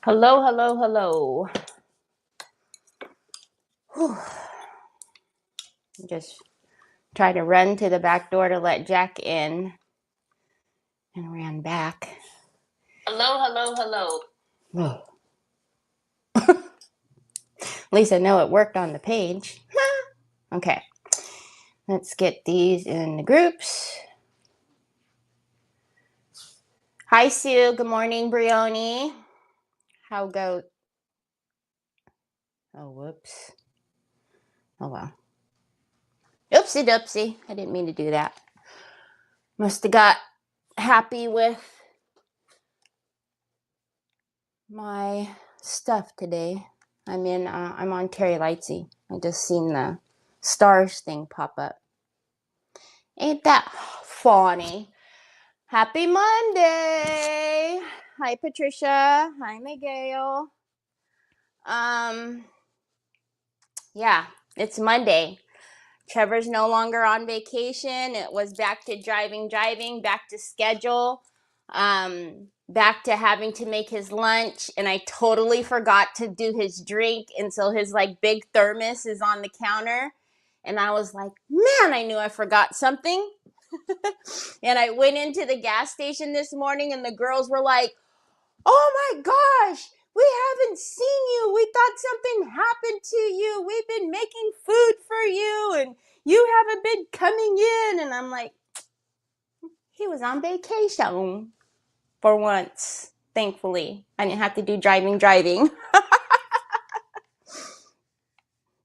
Hello, hello, hello. Whew. Just tried to run to the back door to let Jack in and ran back. Hello, hello, hello. At least I know it worked on the page. Okay, let's get these in the groups. Hi, Sue. Good morning, Brioni. How go? Oh, whoops. Oh, well. Oopsie doopsie. I didn't mean to do that. Must have got happy with my stuff today. I'm on Terry Lightsey. I just seen the stars thing pop up. Ain't that funny? Happy Monday. Hi, Patricia. Hi, Miguel. Yeah, it's Monday. Trevor's no longer on vacation. It was back to driving, back to schedule, back to having to make his lunch. And I totally forgot to do his drink. And so his like big thermos is on the counter. And I was like, man, I knew I forgot something. And I went into the gas station this morning and the girls were like, oh my gosh, we haven't seen you. We thought something happened to you. We've been making food for you and you haven't been coming in. And I'm like, he was on vacation for once. Thankfully, I didn't have to do driving.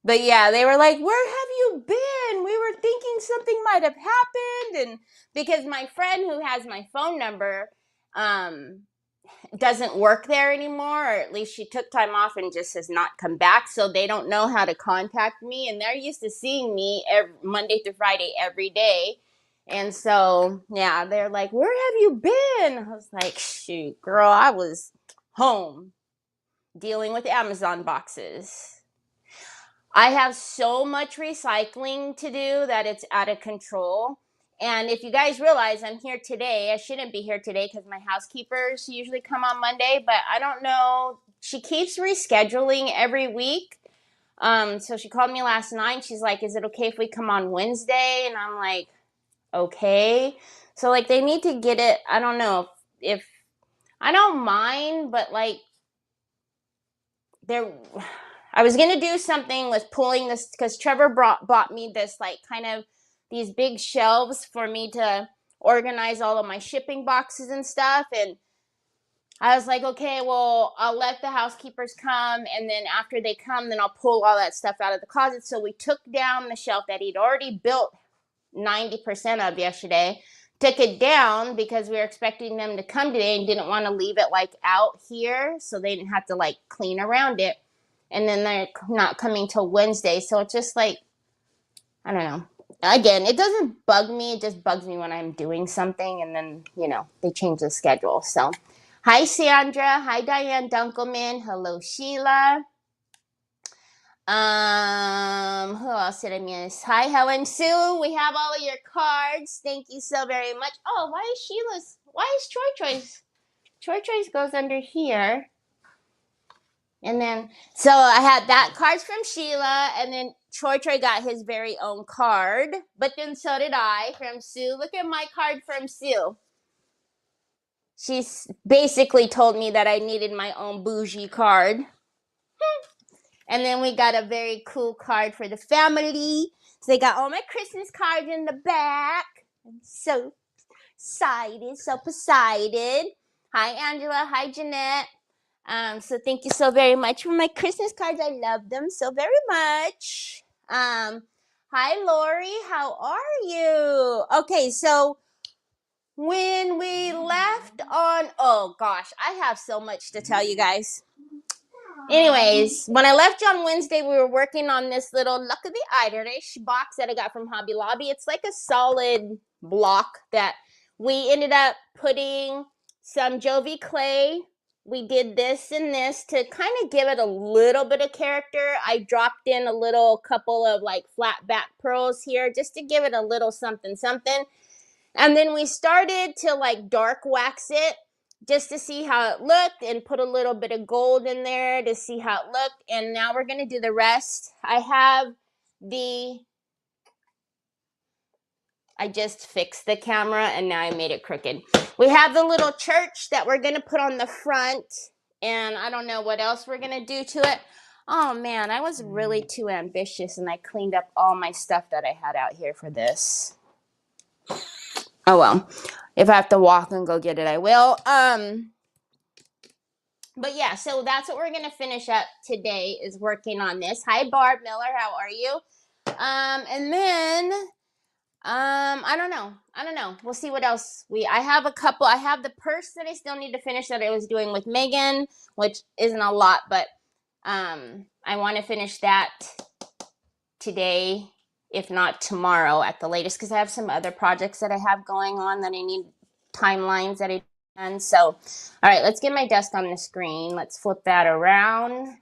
But yeah, they were like, where have you been? We were thinking something might have happened. And because my friend who has my phone number, doesn't work there anymore, or at least she took time off and just has not come back, so they don't know how to contact me, and they're used to seeing me Monday through Friday every day. And so yeah, they're like, where have you been? I was like, shoot, girl, I was home dealing with Amazon boxes. I have so much recycling to do that it's out of control. And if you guys realize I'm here today, I shouldn't be here today because my housekeepers usually come on Monday, but I don't know. She keeps rescheduling every week. So she called me last night. She's like, is it okay if we come on Wednesday? And I'm like, okay. So like they need to get it. I don't know if I don't mind, but like they're I was gonna do something with pulling this because Trevor bought me this like kind of these big shelves for me to organize all of my shipping boxes and stuff. And I was like, okay, well, I'll let the housekeepers come, and then after they come, then I'll pull all that stuff out of the closet. So we took down the shelf that he'd already built 90% of yesterday, took it down because we were expecting them to come today and didn't want to leave it like out here so they didn't have to like clean around it. And then they're not coming till Wednesday. So it's just like, I don't know. Again, it doesn't bug me. It just bugs me when I'm doing something and then, they change the schedule. So, hi, Sandra. Hi, Diane Dunkelman. Hello, Sheila. Who else did I miss? Hi, Helen Sue. We have all of your cards. Thank you so very much. Oh, why is Troy Troy's goes under here. And then, so I had that cards from Sheila, and then Troy got his very own card, but then so did I from Sue. Look at my card from Sue. She's basically told me that I needed my own bougie card. And then we got a very cool card for the family. So they got all my Christmas cards in the back. I'm so excited, so excited. Hi, Angela. Hi, Jeanette. So thank you so very much for my Christmas cards. I love them so very much. Hi, Lori. How are you? Okay, so when we left on, oh gosh, I have so much to tell you guys. Anyways, when I left you on Wednesday, we were working on this little Luck of the Irish box that I got from Hobby Lobby. It's like a solid block that we ended up putting some Jovi clay. We did this and this to kind of give it a little bit of character. I dropped in a little couple of like flat back pearls here just to give it a little something something. And then we started to like dark wax it. just to see how it looked and put a little bit of gold in there to see how it looked. And now we're going to do the rest. I just fixed the camera and now I made it crooked. We have the little church that we're going to put on the front, and I don't know what else we're going to do to it. Oh man, I was really too ambitious and I cleaned up all my stuff that I had out here for this. Oh well, if I have to walk and go get it, I will. But yeah, so that's what we're going to finish up today, is working on this. Hi Barb Miller, how are you? And then I don't know. We'll see what else I have the purse that I still need to finish that I was doing with Megan, which isn't a lot, but I want to finish that today, if not tomorrow at the latest, because I have some other projects that I have going on that I need timelines that I done. So, all right, let's get my desk on the screen. Let's flip that around.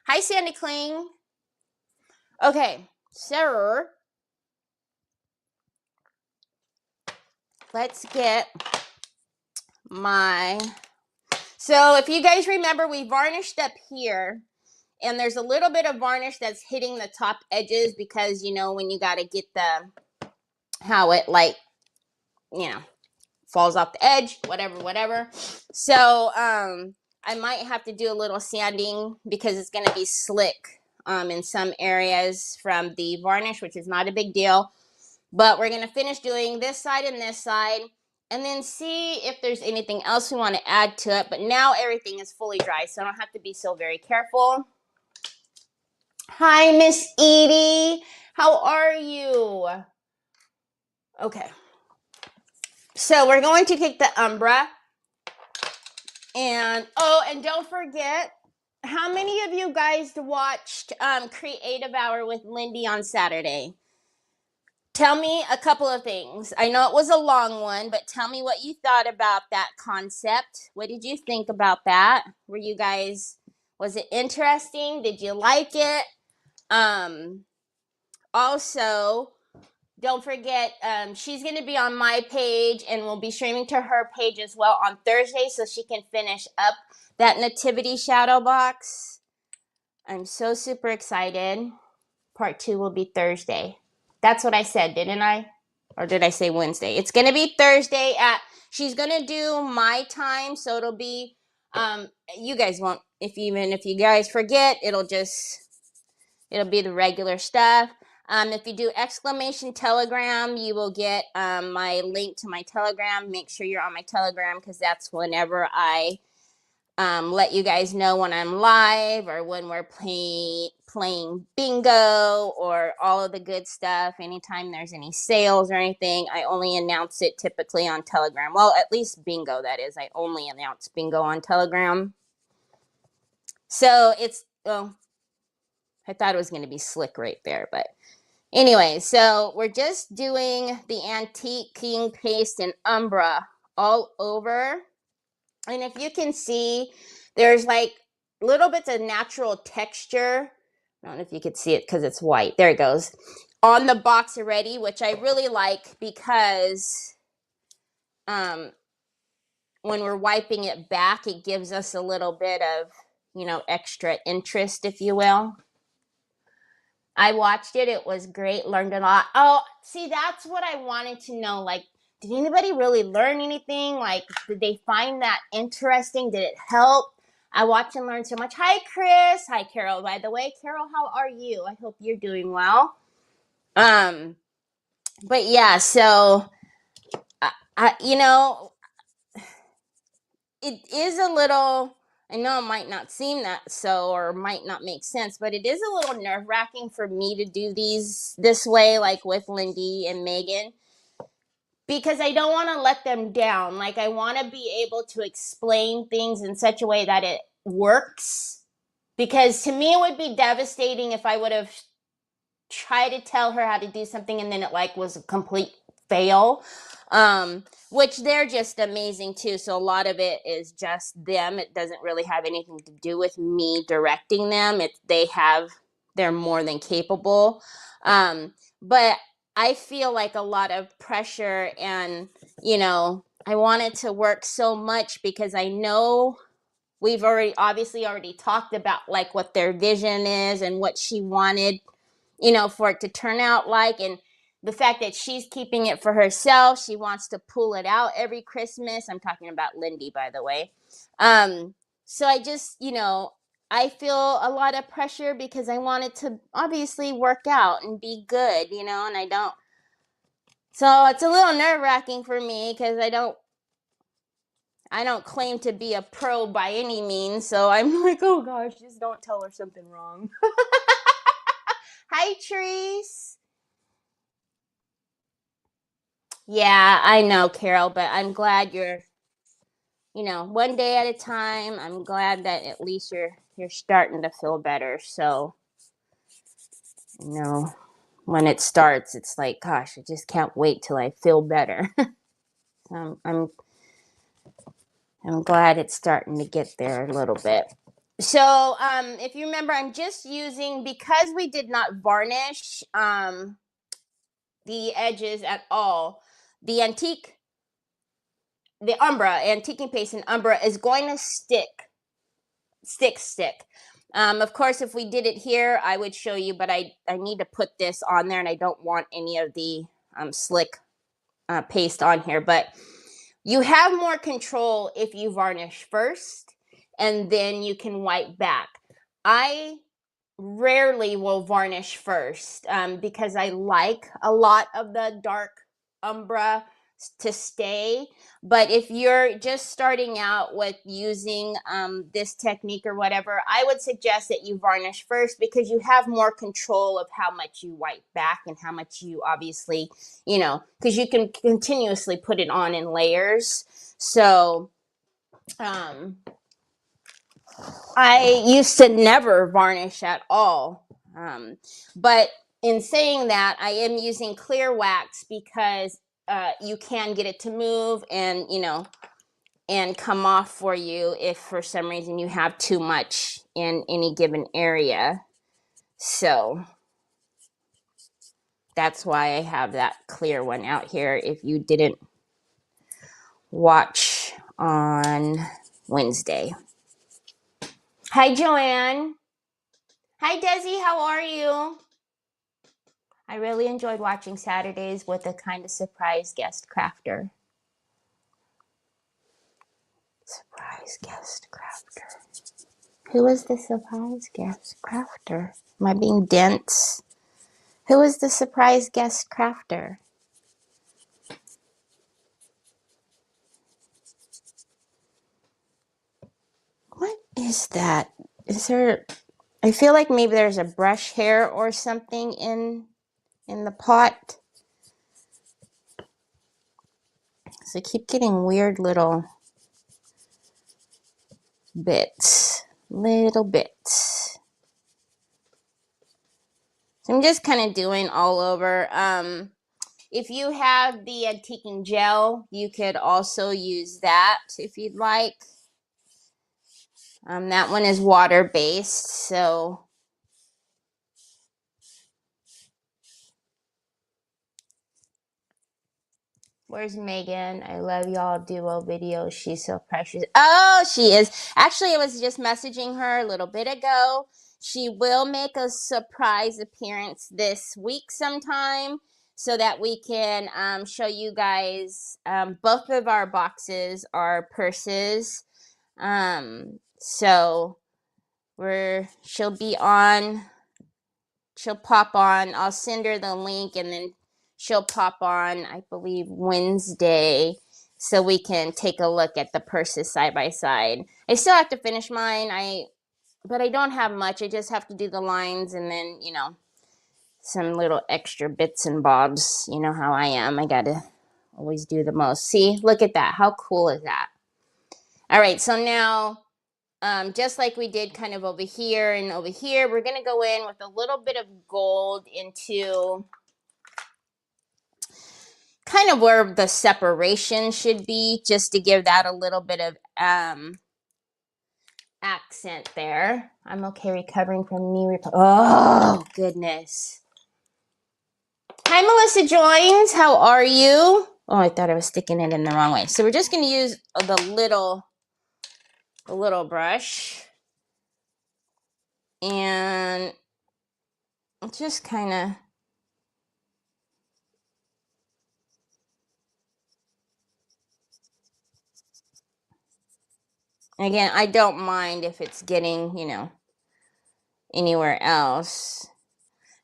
Hi, Sandy Kling. Okay, so let's get so if you guys remember, we varnished up here, and there's a little bit of varnish that's hitting the top edges because, you know, when you got to get how it, like, you know, falls off the edge, whatever. So I might have to do a little sanding because it's going to be slick in some areas from the varnish, which is not a big deal. But we're going to finish doing this side and this side, and then see if there's anything else we want to add to it. But now everything is fully dry, so I don't have to be so very careful. Hi, Miss Edie. How are you? Okay. So we're going to take the Umbra. And don't forget, how many of you guys watched Creative Hour with Lindy on Saturday? Tell me a couple of things. I know it was a long one, but tell me what you thought about that concept. What did you think about that? Was it interesting? Did you like it? Also, don't forget, she's going to be on my page, and we'll be streaming to her page as well on Thursday, so she can finish up that nativity shadow box. I'm so super excited. Part 2 will be Thursday. That's what I said, didn't I? Or did I say Wednesday? It's going to be Thursday she's going to do my time, so it'll be, you guys won't, if you guys forget, it'll be the regular stuff. If you do exclamation Telegram, you will get my link to my Telegram. Make sure you're on my Telegram, because that's whenever I let you guys know when I'm live or when we're playing bingo or all of the good stuff. Anytime there's any sales or anything, I only announce it typically on Telegram. Well, at least bingo, that is. I only announce bingo on Telegram. So I thought it was going to be slick right there, but anyway, so we're just doing the Antique King Paste and Umbra all over. And if you can see, there's like little bits of natural texture. I don't know if you could see it because it's white. There it goes. On the box already, which I really like, because when we're wiping it back, it gives us a little bit of, extra interest, if you will. I watched it. It was great. Learned a lot. Oh, see, that's what I wanted to know. Like, did anybody really learn anything? Like, did they find that interesting? Did it help? I watched and learned so much. Hi, Chris. Hi, Carol, by the way. Carol, how are you? I hope you're doing well. But yeah, so, it is a little, I know it might not seem that so, or might not make sense, but it is a little nerve-wracking for me to do these this way, like with Lindy and Megan, because I don't want to let them down. Like, I want to be able to explain things in such a way that it works, because to me it would be devastating if I would have tried to tell her how to do something and then it was a complete fail. Which they're just amazing too. So a lot of it is just them. It doesn't really have anything to do with me directing them. They're more than capable. But I feel like a lot of pressure and, I wanted to work so much because I know we've already talked about like what their vision is and what she wanted, for it to turn out like. And the fact that she's keeping it for herself, she wants to pull it out every Christmas. I'm talking about Lindy, by the way. So I just, I feel a lot of pressure because I want it to obviously work out and be good, and I don't. So it's a little nerve-wracking for me because I don't claim to be a pro by any means. So I'm like, oh gosh, just don't tell her something wrong. Hi, Treese. Yeah, I know, Carol, but I'm glad you're, one day at a time. I'm glad that at least you're starting to feel better. So, when it starts, it's like, gosh, I just can't wait till I feel better. I'm glad it's starting to get there a little bit. So, if you remember, I'm just using, because we did not varnish the edges at all, the Umbra, antiquing paste in Umbra is going to stick. Of course, if we did it here, I would show you, but I need to put this on there, and I don't want any of the slick paste on here. But you have more control if you varnish first, and then you can wipe back. I rarely will varnish first because I like a lot of the dark Umbra to stay. But if you're just starting out with using this technique or whatever, I would suggest that you varnish first because you have more control of how much you wipe back and how much you obviously, because you can continuously put it on in layers. So I used to never varnish at all. But in saying that, I am using clear wax because you can get it to move and, and come off for you if for some reason you have too much in any given area. So that's why I have that clear one out here if you didn't watch on Wednesday. Hi, Joanne. Hi, Desi. How are you? I really enjoyed watching Saturdays with a kind of surprise guest crafter. Surprise guest crafter. Who is the surprise guest crafter? Am I being dense? Who is the surprise guest crafter? What is that? Is there... I feel like maybe there's a brush hair or something in the pot. So I keep getting weird little bits. Little bits. So I'm just kind of doing all over. If you have the antiquing gel, you could also use that if you'd like. That one is water-based, so... Where's Megan? I love y'all duo videos. She's so precious. Oh, she is. Actually, I was just messaging her a little bit ago. She will make a surprise appearance this week sometime so that we can show you guys both of our boxes, our purses. So she'll be on. She'll pop on. I'll send her the link and then she'll pop on, I believe, Wednesday, so we can take a look at the purses side by side. I still have to finish mine, but I don't have much. I just have to do the lines and then, some little extra bits and bobs. You know how I am. I gotta always do the most. See, look at that. How cool is that? All right, so now... just like we did kind of over here and over here, we're going to go in with a little bit of gold into kind of where the separation should be, just to give that a little bit of accent there. I'm okay recovering from knee oh, goodness. Hi, Melissa Joins. How are you? Oh, I thought I was sticking it in the wrong way. So we're just going to use the little brush. And just kind of again, I don't mind if it's getting, anywhere else.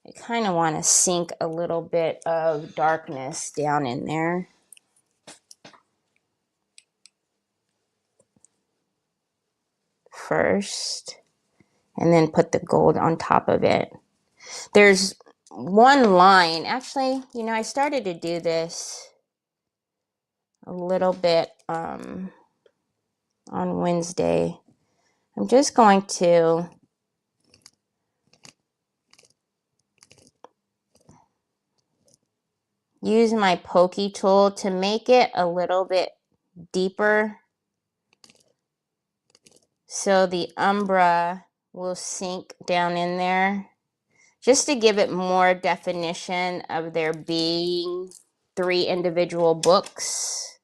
I kind of want to sink a little bit of darkness down in there. First, and then put the gold on top of it. There's one line, actually, I started to do this a little bit on Wednesday. I'm just going to use my pokey tool to make it a little bit deeper so the umbra will sink down in there, just to give it more definition of there being 3 individual books.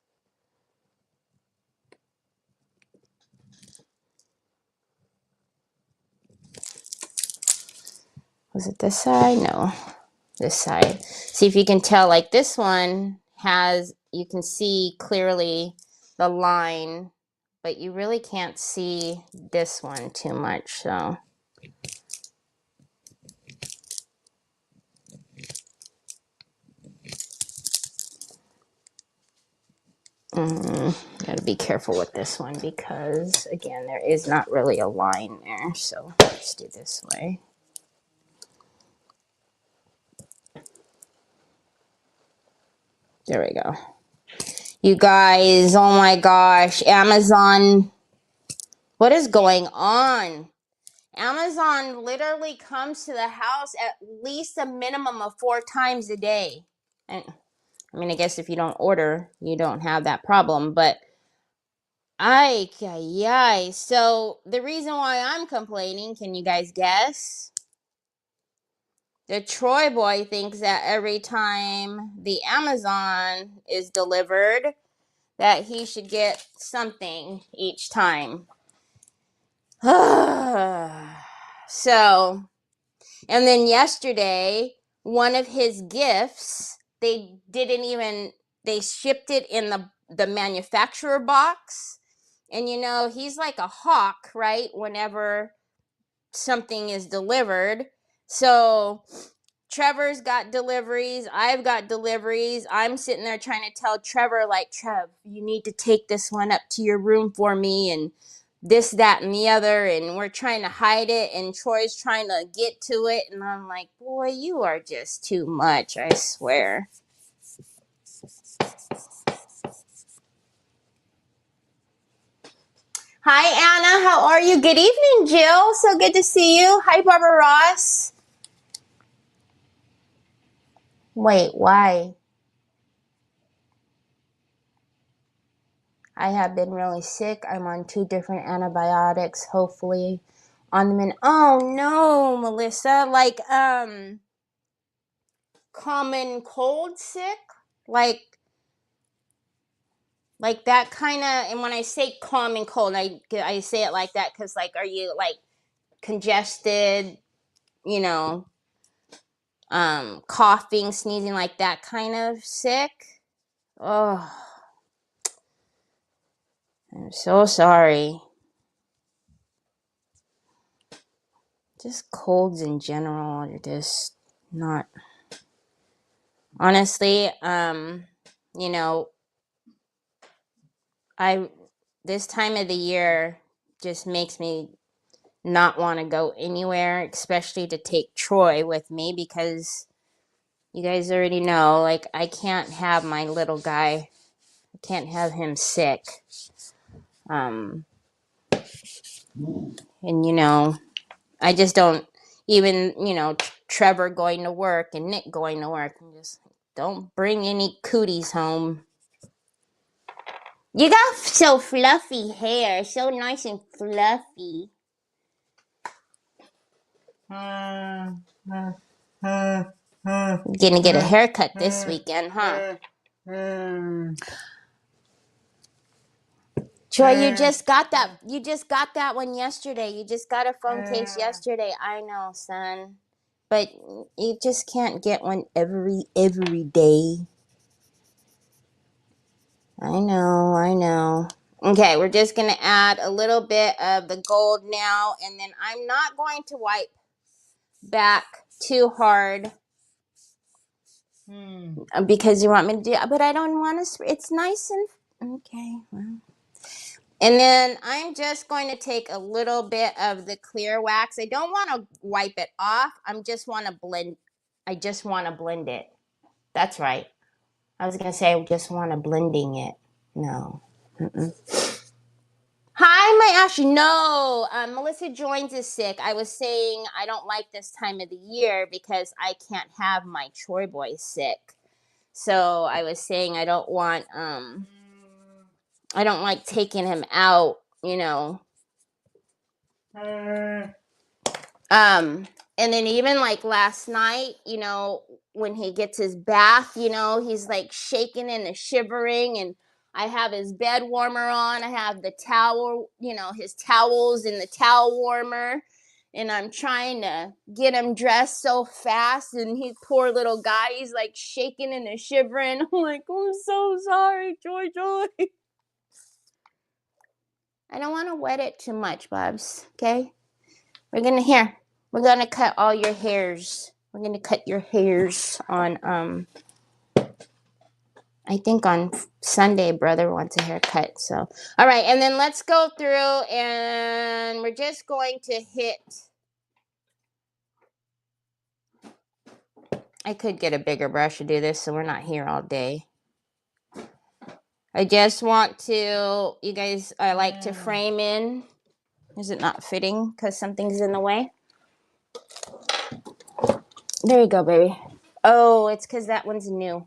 Was it this side? No, this side. See if you can tell, like this one has, you can see clearly the line, but you really can't see this one too much, so. Gotta be careful with this one because, again, there is not really a line there, so let's do this way. There we go. You guys, oh my gosh, Amazon, what is going on? Amazon literally comes to the house at least a minimum of 4 times a day. And I mean, I guess if you don't order, you don't have that problem, but so the reason why I'm complaining, can you guys guess? The Troy boy thinks that every time the Amazon is delivered, that he should get something each time. So, and then yesterday, one of his gifts, they shipped it in the manufacturer box. And he's like a hawk, right? Whenever something is delivered. So Trevor's got deliveries. I've got deliveries. I'm sitting there trying to tell Trevor, like, Trev, you need to take this one up to your room for me, and this, that, and the other. And we're trying to hide it, and Troy's trying to get to it. And I'm like, boy, you are just too much, I swear. Hi, Anna. How are you? Good evening, Jill. So good to see you. Hi, Barbara Ross. Wait, why? I have been really sick. I'm on 2 different antibiotics, hopefully on the mend. Oh no, Melissa, like common cold sick? Like that kind of, and when I say common cold, I say it like that cuz like, are you like congested, coughing, sneezing, like that kind of sick? Oh, I'm so sorry. Just colds in general are just not, honestly, this time of the year just makes me not want to go anywhere, especially to take Troy with me, because you guys already know, like, I can't have my little guy, I can't have him sick. And I just don't, even, Trevor going to work and Nick going to work, and just don't bring any cooties home. You got so fluffy hair, so nice and fluffy. Gonna get a haircut this weekend, huh? Joy, you just got that. You just got that one yesterday. You just got a phone case yesterday. I know, son, but you just can't get one every day. I know. Okay, we're just gonna add a little bit of the gold now, and then I'm not going to wipe back too hard because you want me to do. But I don't want to. It's nice and okay. Well. And then I'm just going to take a little bit of the clear wax. I don't want to wipe it off. I just want to blend it. That's right. I was going to say I just want to blending it. No. Hi, my Ashley. No, Melissa Joins is sick. I was saying I don't like this time of the year because I can't have my Troy boy sick. So I was saying I don't like taking him out, and then even like last night, when he gets his bath, he's like shaking and shivering, and I have his bed warmer on. I have the towel, his towels in the towel warmer, and I'm trying to get him dressed so fast, and he, poor little guy, he's like shaking and shivering. I'm like, I'm so sorry, Joy. I don't want to wet it too much, Bubs. Okay? We're gonna cut all your hairs. We're gonna cut your hairs on I think on Sunday, brother wants a haircut. So all right, and then let's go through and we're just going to hit. I could get a bigger brush to do this so we're not here all day. I just want to, you guys, I like to frame in. Is it not fitting because something's in the way? There you go, baby. Oh, it's because that one's new.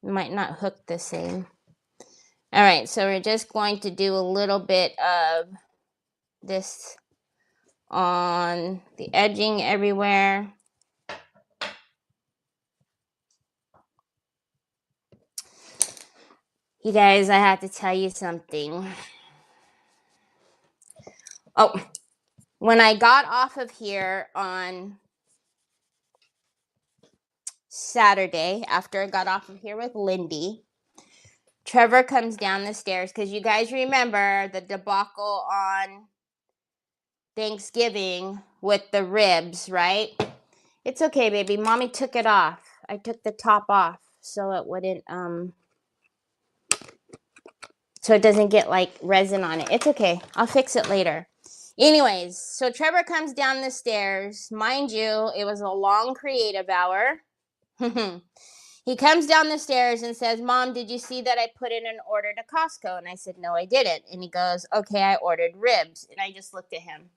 It might not hook the same. All right, so we're just going to do a little bit of this on the edging everywhere. You guys, I have to tell you something. Oh, when I got off of here on Saturday, after I got off of here with Lindy, Trevor comes down the stairs because you guys remember the debacle on Thanksgiving with the ribs, right? It's okay, baby. Mommy took it off. I took the top off so it wouldn't, so it doesn't get like resin on it. It's okay. I'll fix it later. Anyways, so Trevor comes down the stairs. Mind you, it was a long creative hour. He comes down the stairs and says, Mom, did you see that I put in an order to Costco? And I said, no, I didn't. And he goes, okay, I ordered ribs. And I just looked at him.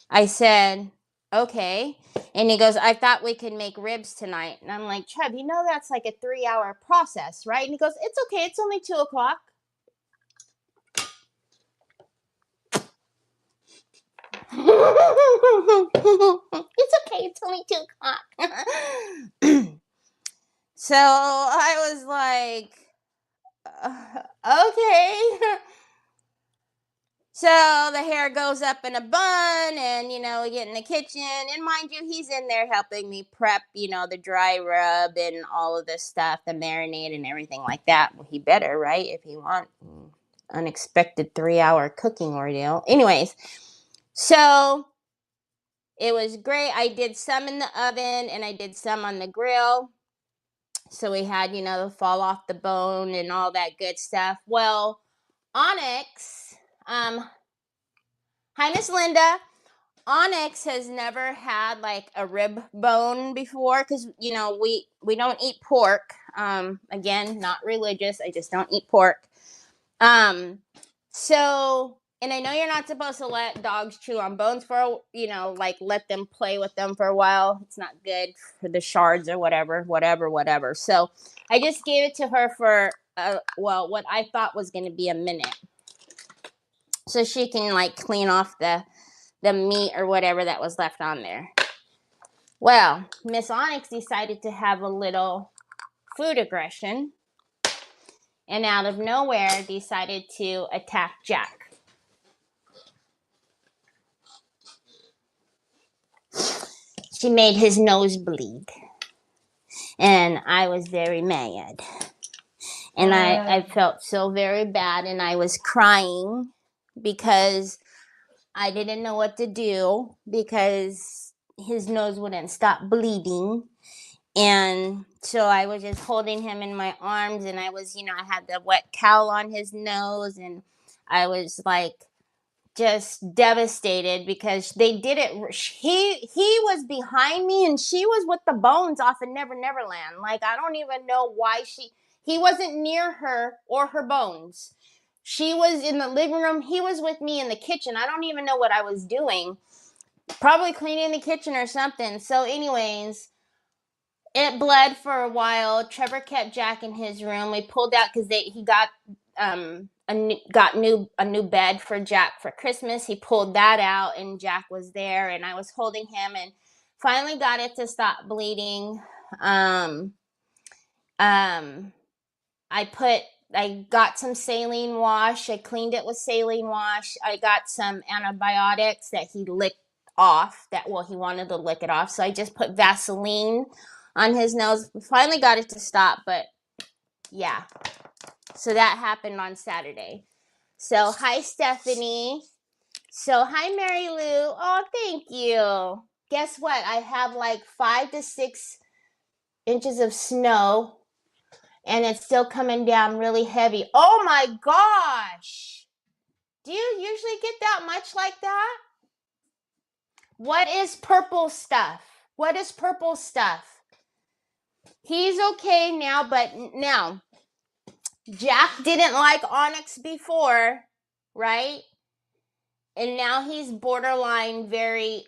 I said, okay. And he goes, I thought we could make ribs tonight. And I'm like, Trev, you know that's like a 3-hour process, right? And he goes, it's okay. It's only 2 o'clock. It's okay. It's only 2 o'clock. So I was like, okay. So the hair goes up in a bun and, we get in the kitchen. And mind you, he's in there helping me prep, the dry rub and all of this stuff, the marinade and everything like that. Well, he better, right? If he wants unexpected 3-hour cooking ordeal. Anyways, so it was great. I did some in the oven and I did some on the grill. So we had, the fall off the bone and all that good stuff. Well, Onyx, hi, Miss Linda. Onyx has never had like a rib bone before because, we don't eat pork. Again, not religious. I just don't eat pork. So, and I know you're not supposed to let dogs chew on bones for, like let them play with them for a while. It's not good for the shards or whatever. So I just gave it to her for, what I thought was going to be a minute. So she can like clean off the meat or whatever that was left on there. Well, Miss Onyx decided to have a little food aggression, and out of nowhere decided to attack Jack. She made his nose bleed, and I was very mad. And I felt so very bad, and I was crying because I didn't know what to do because his nose wouldn't stop bleeding. And so I was just holding him in my arms, and I was, I had the wet towel on his nose, and I was like just devastated because they did it. He was behind me, and she was with the bones off of Never Neverland. Like, I don't even know why he wasn't near her or her bones. She was in the living room. He was with me in the kitchen. I don't even know what I was doing. Probably cleaning the kitchen or something. So anyways, it bled for a while. Trevor kept Jack in his room. We pulled out because he got a new bed for Jack for Christmas. He pulled that out, and Jack was there, and I was holding him, and finally got it to stop bleeding. I got some saline wash. I cleaned it with saline wash. I got some antibiotics that he licked off. He wanted to lick it off. So I just put Vaseline on his nose. Finally got it to stop, but yeah. So that happened on Saturday. So hi, Stephanie. So hi, Mary Lou. Oh, thank you. Guess what? I have like 5 to 6 inches of snow, and it's still coming down really heavy. Oh my gosh. Do you usually get that much like that? What is purple stuff? What is purple stuff? He's okay now, but now, Jack didn't like Onyx before, right? And now he's very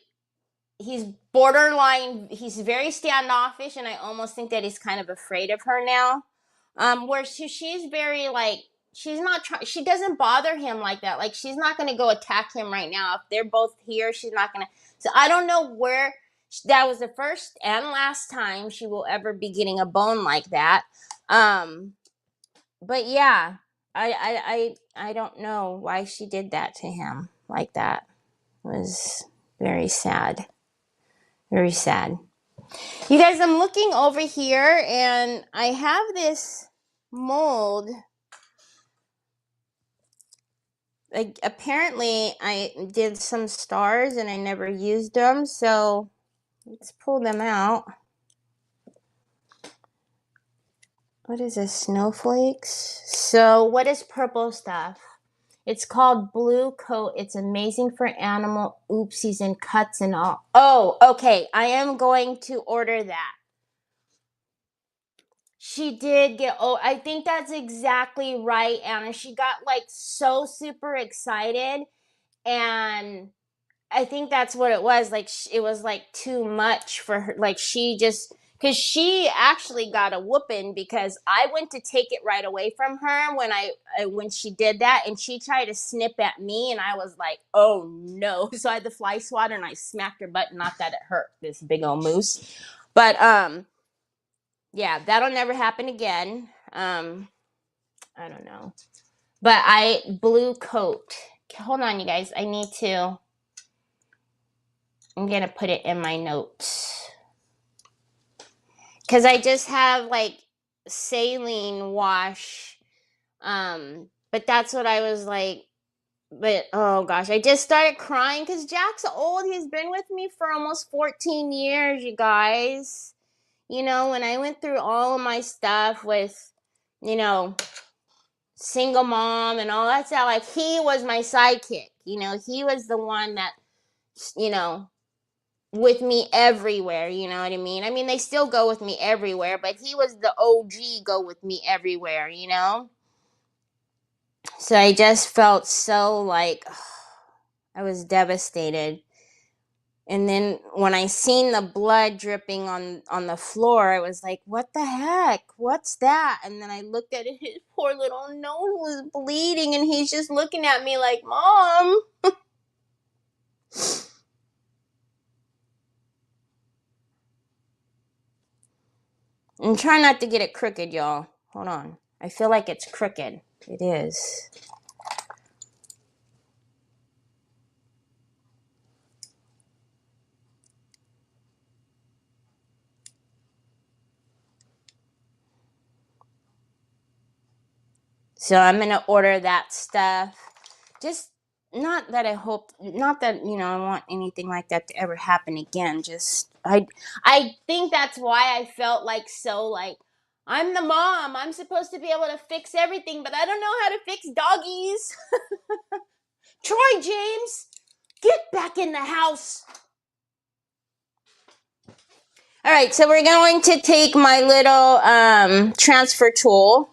standoffish, and I almost think that he's kind of afraid of her now. Where she's very like, she doesn't bother him like that. Like, she's not going to go attack him right now. If they're both here, she's not going to. So I don't know where, that was the first and last time she will ever be getting a bone like that. But yeah, I don't know why she did that to him like that. It was very sad. Very sad. You guys, I'm looking over here, and I have this mold. Like, apparently I did some stars and I never used them, so let's pull them out. What is this? Snowflakes? So what is purple stuff? It's called Blue Coat. It's amazing for animal oopsies and cuts and all. Oh, okay. I am going to order that. She did get, I think that's exactly right, Anna. She got like so super excited, and I think that's what it was. Like, it was like too much for her. Like, because she actually got a whooping because I went to take it right away from her when she did that, and she tried to snip at me, and I was like, oh no. So I had the fly swatter, and I smacked her butt. Not that it hurt, this big old moose. But yeah, that'll never happen again. I don't know. But Blue Coat. Hold on, you guys. I'm going to put it in my notes. Because I just have, like, saline wash. But that's what I was like. But, oh, gosh. I just started crying because Jack's old. He's been with me for almost 14 years, you guys. When I went through all of my stuff with, single mom and all that stuff, like, he was my sidekick. He was the one that, with me everywhere, you know what I mean? I mean, they still go with me everywhere, but he was the OG go with me everywhere, So I just felt so like, I was devastated. And then when I seen the blood dripping on the floor, I was like, what the heck? What's that? And then I looked at it, his poor little nose was bleeding, and he's just looking at me like, Mom. And try not to get it crooked, y'all. Hold on. I feel like it's crooked. It is. So I'm going to order that stuff. Just not that I hope, not that, I want anything like that to ever happen again. Just, I think that's why I felt like so like, I'm the mom. I'm supposed to be able to fix everything, but I don't know how to fix doggies. Troy James, get back in the house. All right, so we're going to take my little transfer tool.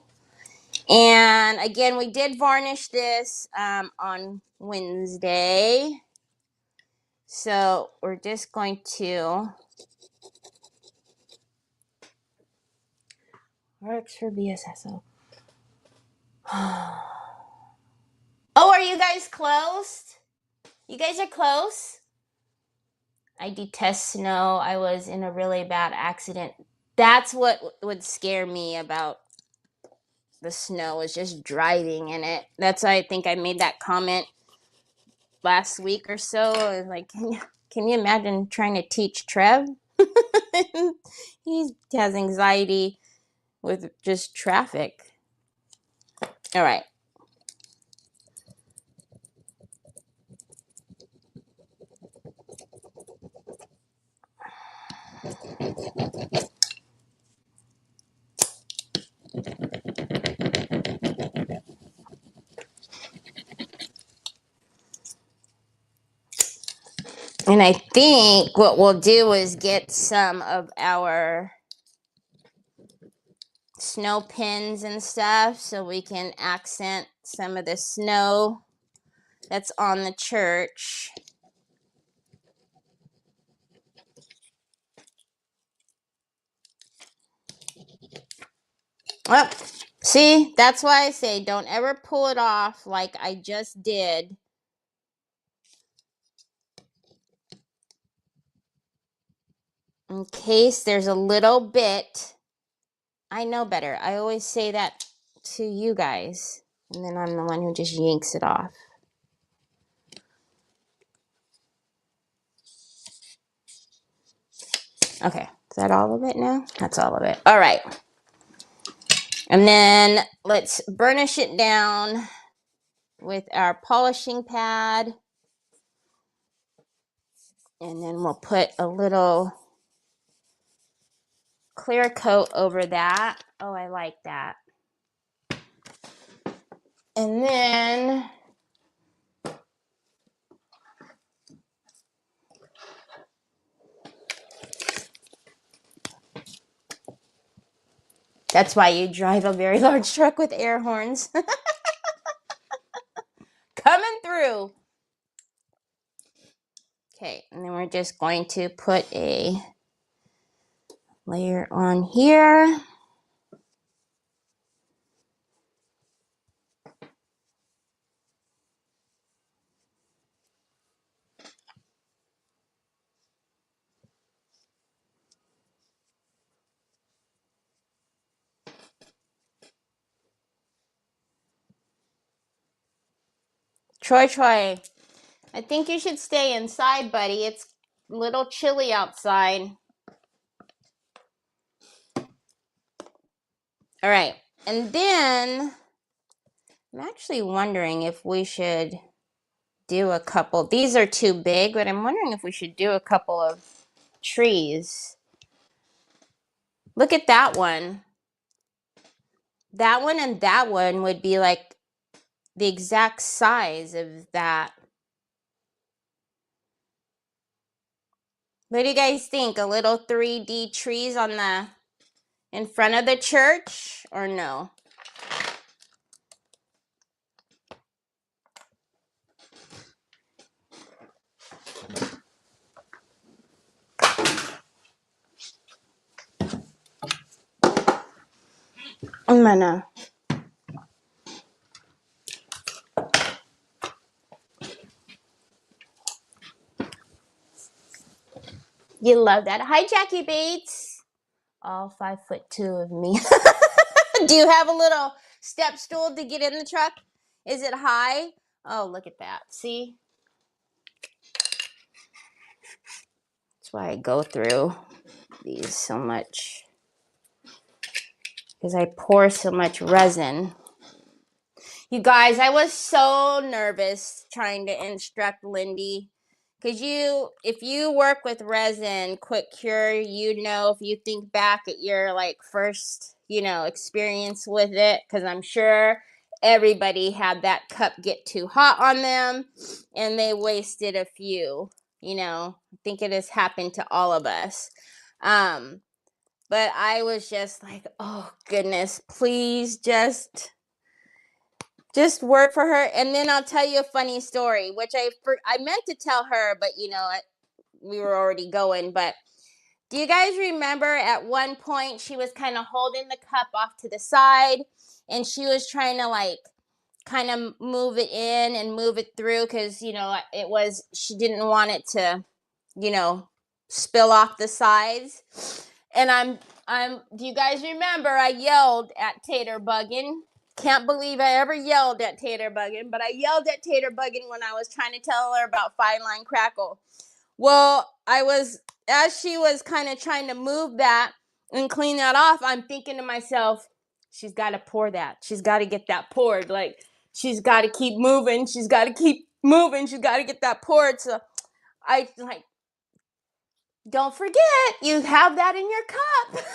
And again, we did varnish this on Wednesday. So we're just going to works for BSSO. Oh, are you guys closed? You guys are close? I detest snow. I was in a really bad accident. That's what would scare me about the snow, is just driving in it. That's why I think I made that comment last week or so. I was like, can you imagine trying to teach Trev? He has anxiety with just traffic. All right. And I think what we'll do is get some of our snow pins and stuff so we can accent some of the snow that's on the church. Well, see, that's why I say don't ever pull it off like I just did. In case there's a little bit. I know better. I always say that to you guys. And then I'm the one who just yanks it off. Okay. Is that all of it now? That's all of it. All right. And then let's burnish it down with our polishing pad. And then we'll put a little clear coat over that. Oh, I like that. And then that's why you drive a very large truck with air horns. Coming through. Okay, and then we're just going to put a layer on here. Troy, I think you should stay inside, buddy. It's a little chilly outside. All right, and then I'm actually wondering if we should do a couple. These are too big, but I'm wondering if we should do a couple of trees. Look at that one. That one and that one would be like the exact size of that. What do you guys think? A little 3D trees on the in front of the church or no? I'm gonna. You love that. Hi, Jackie Bates. all 5'2" of me. Do you have a little step stool to get in the truck? Is it high? Oh, look at that. See? That's why I go through these so much. Because I pour so much resin. You guys, I was so nervous trying to instruct Lindy. Because if you work with resin, quick cure, if you think back at your first, experience with it, because I'm sure everybody had that cup get too hot on them and they wasted a few, I think it has happened to all of us. But I was just like, oh goodness, please just work for her. And then I'll tell you a funny story, which I meant to tell her, but we were already going. But do you guys remember at one point she was kind of holding the cup off to the side and she was trying to kind of move it in and move it through because she didn't want it to spill off the sides. And do you guys remember I yelled at Tater Buggin'? Can't believe I ever yelled at Tater Buggin', but I yelled at Tater Buggin' when I was trying to tell her about Fine Line Crackle. Well, as she was kind of trying to move that and clean that off, I'm thinking to myself, she's got to pour that. She's got to get that poured. She's got to keep moving. She's got to keep moving. She's got to get that poured. So I don't forget, you have that in your cup.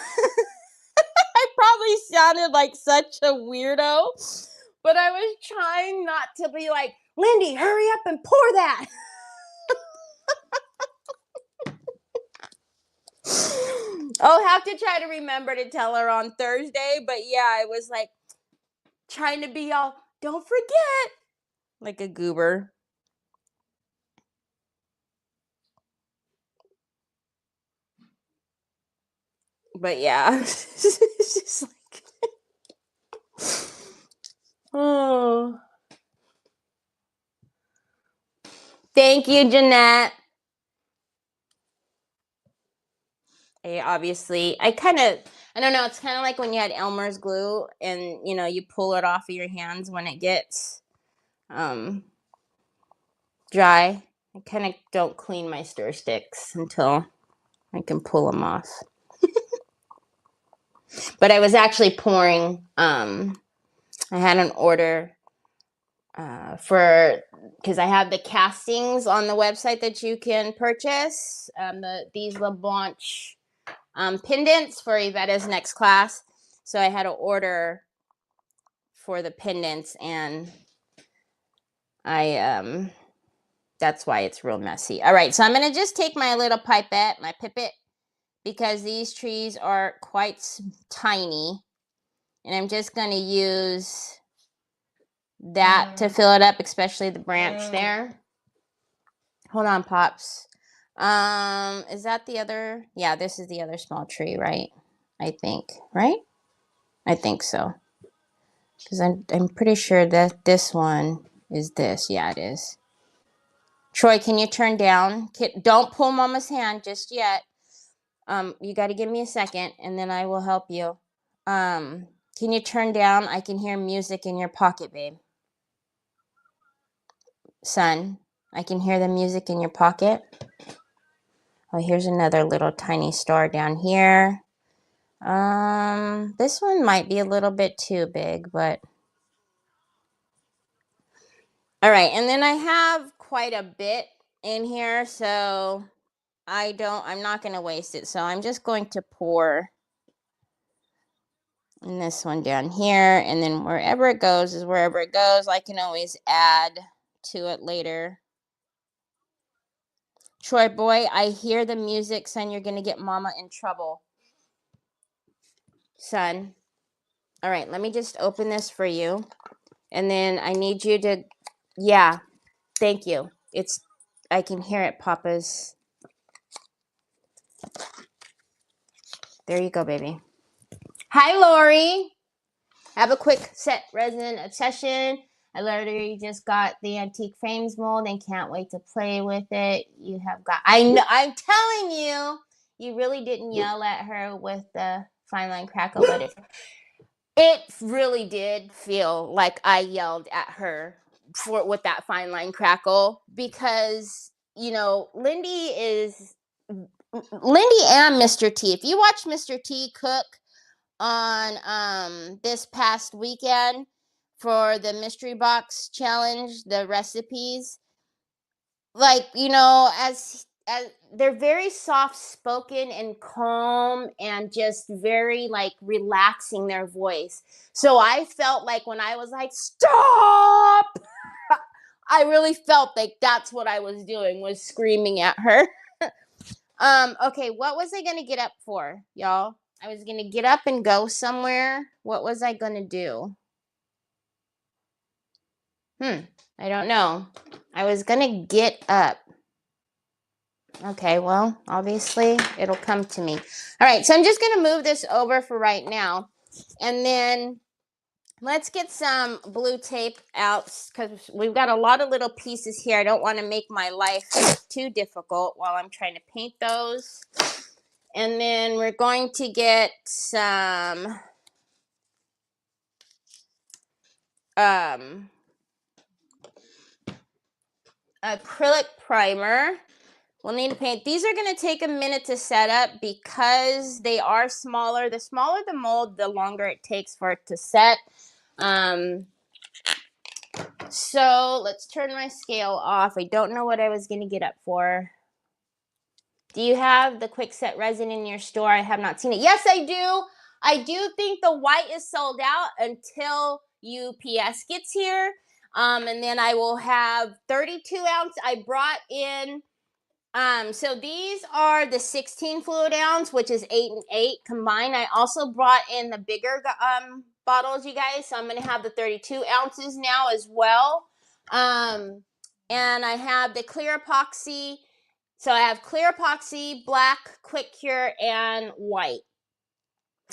I probably sounded like such a weirdo, but I was trying not to be like, Lindy, hurry up and pour that. I'll have to try to remember to tell her on Thursday, but yeah, I was trying to be all, don't forget, like a goober. But yeah, it's just oh. Thank you, Jeanette. I don't know, it's kind of like when you had Elmer's glue and, you pull it off of your hands when it gets dry. I kind of don't clean my stir sticks until I can pull them off. But I was actually pouring, I had an order because I have the castings on the website that you can purchase, these LaBlanche pendants for Yvetta's next class. So I had an order for the pendants, and that's why it's real messy. All right, so I'm going to just take my little pipette, my pipette, because these trees are quite tiny, and I'm just going to use that to fill it up, especially the branch there. Hold on, Pops. Is that the other? Yeah, this is the other small tree, right? I think, right? I think so. Because I'm pretty sure that this one is this. Yeah, it is. Troy, can you turn down? Don't pull Mama's hand just yet. You got to give me a second, and then I will help you. Can you turn down? I can hear music in your pocket, babe. Son, I can hear the music in your pocket. Oh, here's another little tiny star down here. This one might be a little bit too big, but all right. And then I have quite a bit in here, so I'm not going to waste it. So I'm just going to pour in this one down here, and then wherever it goes is wherever it goes. I can always add to it later. Troy boy, I hear the music, son. You're going to get Mama in trouble. Son. All right, let me just open this for you. And then I need you to, yeah, thank you. I can hear it, Papa's. There you go, baby. Hi, Lori. Have a quick set resin obsession. I literally just got the antique frames mold and can't wait to play with it. You have got, I know, I'm telling you, You really didn't yell at her with the fine line crackle, but it really did feel like I yelled at her with that fine line crackle, because Lindy and Mr. T. If you watch Mr. T cook on this past weekend for the mystery box challenge, the recipes, like, as they're very soft spoken and calm and just very like relaxing their voice. So I felt like when I was like, stop, I really felt like that's what I was doing, was screaming at her. Okay, what was I gonna get up for, y'all? I was gonna get up and go somewhere. What was I gonna do? I don't know. I was gonna get up. Okay, well, obviously it'll come to me. All right, so I'm just gonna move this over for right now, and then let's get some blue tape out, because we've got a lot of little pieces here. I don't want to make my life too difficult while I'm trying to paint those. And then we're going to get some acrylic primer. We'll need to paint. These are going to take a minute to set up because they are smaller. The smaller the mold, the longer it takes for it to set. So let's turn my scale off. I don't know what I was going to get up for. Do you have the quick set resin in your store? I have not seen it. Yes, I do. I do think the white is sold out until UPS gets here. And then I will have 32 ounce. I brought in, so these are the 16 fluid ounce, which is 8 and 8 combined. I also brought in the bigger bottles, you guys. So I'm going to have the 32 ounces now as well. And I have the clear epoxy. So I have clear epoxy, black, quick cure, and white.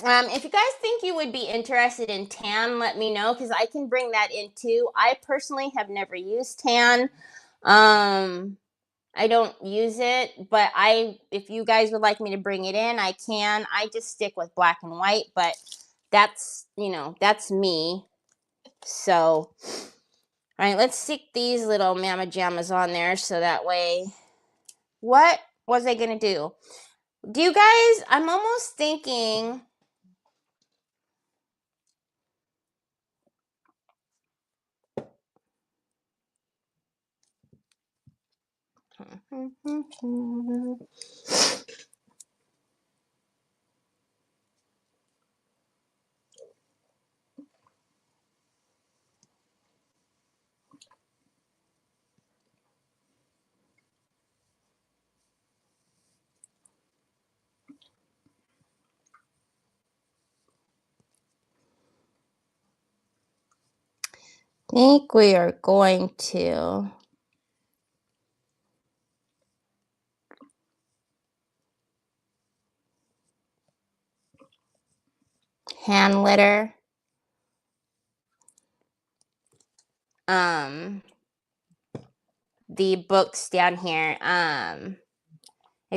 If you guys think you would be interested in tan, let me know, because I can bring that in too. I personally have never used tan. I don't use it, but if you guys would like me to bring it in, I can. I just stick with black and white, but that's me. So, all right, let's stick these little mama jammas on there so that way. What was I gonna do? Do you guys, I'm almost thinking, think we are going to hand litter the books down here. I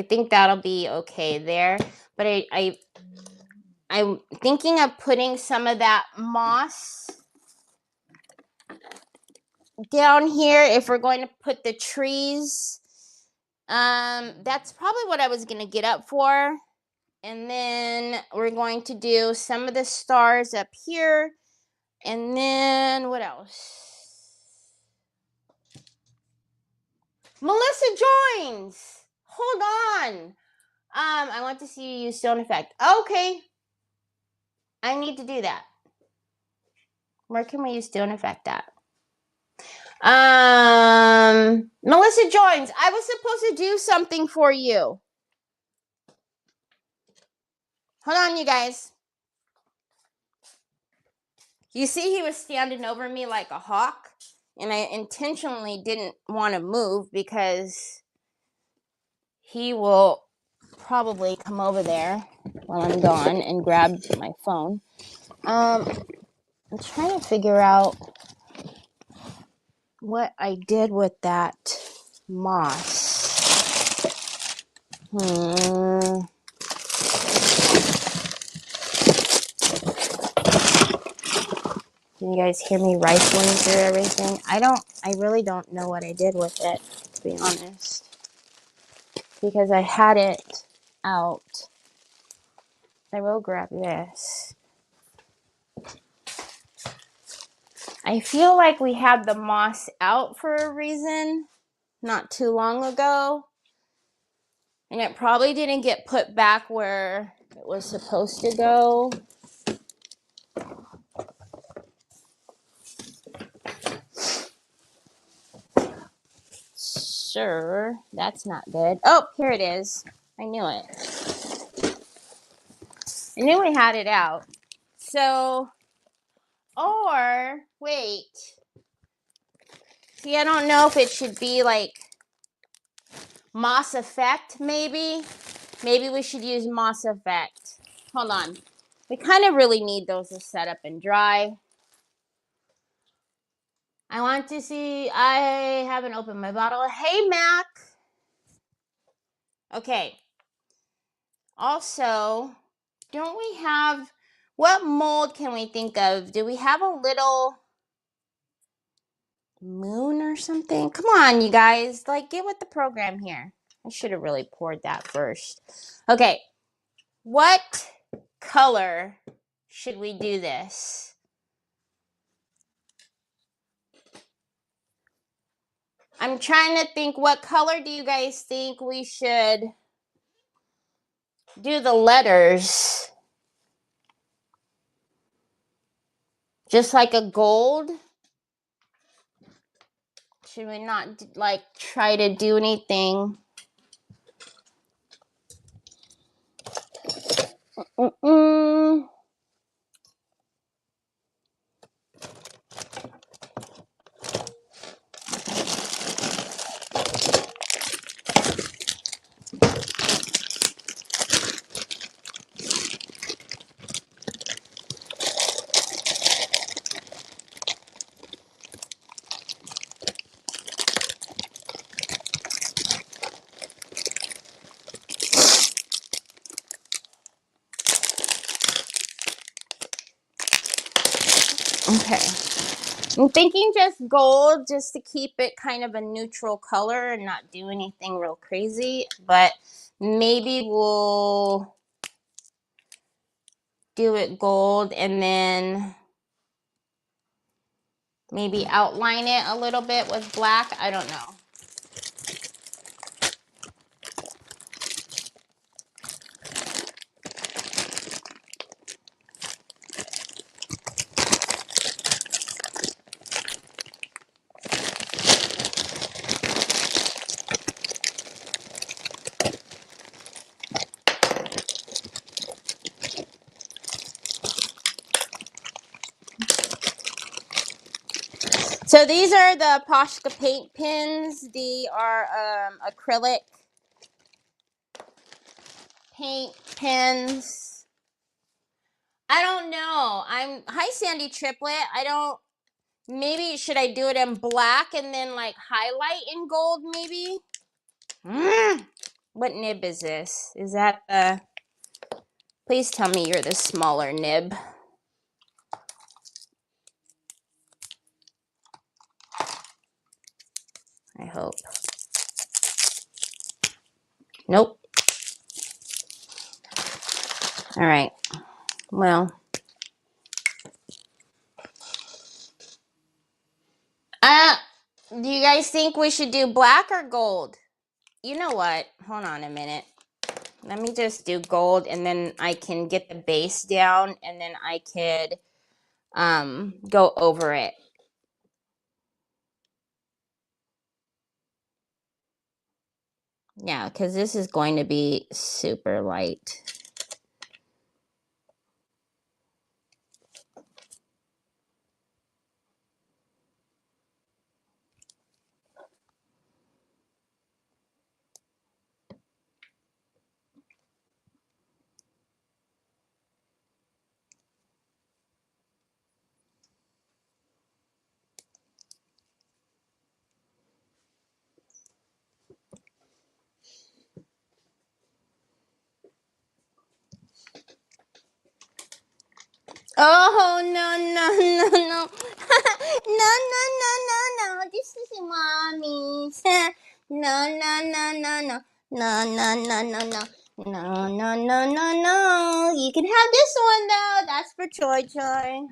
think that'll be okay there, but I'm thinking of putting some of that moss down here if we're going to put the trees. That's probably what I was gonna get up for. And then we're going to do some of the stars up here. And then what else? Melissa joins. Hold on. I want to see you use stone effect. Okay. I need to do that. Where can we use stone effect at? Melissa joins. I was supposed to do something for you. Hold on, you guys. You see, he was standing over me like a hawk, and I intentionally didn't want to move because he will probably come over there while I'm gone and grab my phone. I'm trying to figure out what I did with that moss. Can you guys hear me rifling through everything? I really don't know what I did with it, to be honest. Because I had it out. I will grab this. I feel like we had the moss out for a reason not too long ago. And it probably didn't get put back where it was supposed to go. Sure, that's not good. Oh, here it is. I knew it. I knew we had it out. So, or, wait. See, I don't know if it should be like Moss Effect, maybe. Maybe we should use Moss Effect. Hold on. We kind of really need those to set up and dry. I want to see. I haven't opened my bottle. Hey, Mac. Okay. Also, don't we have, what mold can we think of? Do we have a little moon or something? Come on, you guys. Like, get with the program here. I should have really poured that first. Okay. What color should we do this? I'm trying to think, what color do you guys think we should do the letters? Just like a gold? Should we not like try to do anything? Okay. I'm thinking just gold, just to keep it kind of a neutral color and not do anything real crazy. But maybe we'll do it gold and then maybe outline it a little bit with black. I don't know. So these are the Posca paint pens. They are acrylic paint pens. I don't know. Hi Sandy Triplet. Maybe should I do it in black and then like highlight in gold maybe? What nib is this? Is that the, please tell me you're the smaller nib. I hope. Nope. All right. Well. Do you guys think we should do black or gold? You know what? Hold on a minute. Let me just do gold and then I can get the base down and then I could go over it. Yeah, because this is going to be super light. Oh, no, no, no, no. No, no, no, no, no. This is mommy's. No, no, no, no, no. No, no, no, no, no. No, no, no, no, no. You can have this one, though. That's for Choi Choi.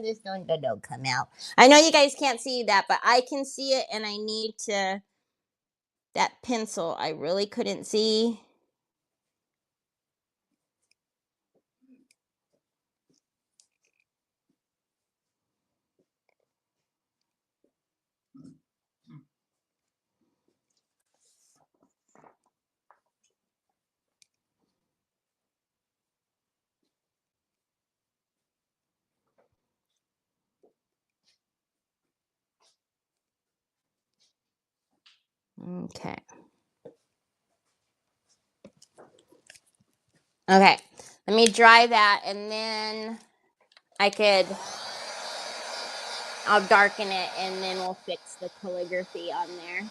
This one don't come out. I know you guys can't see that, but I can see it, and I need to... That pencil, I really couldn't see. Okay. Okay. Let me dry that, and then I'll darken it, and then we'll fix the calligraphy on there.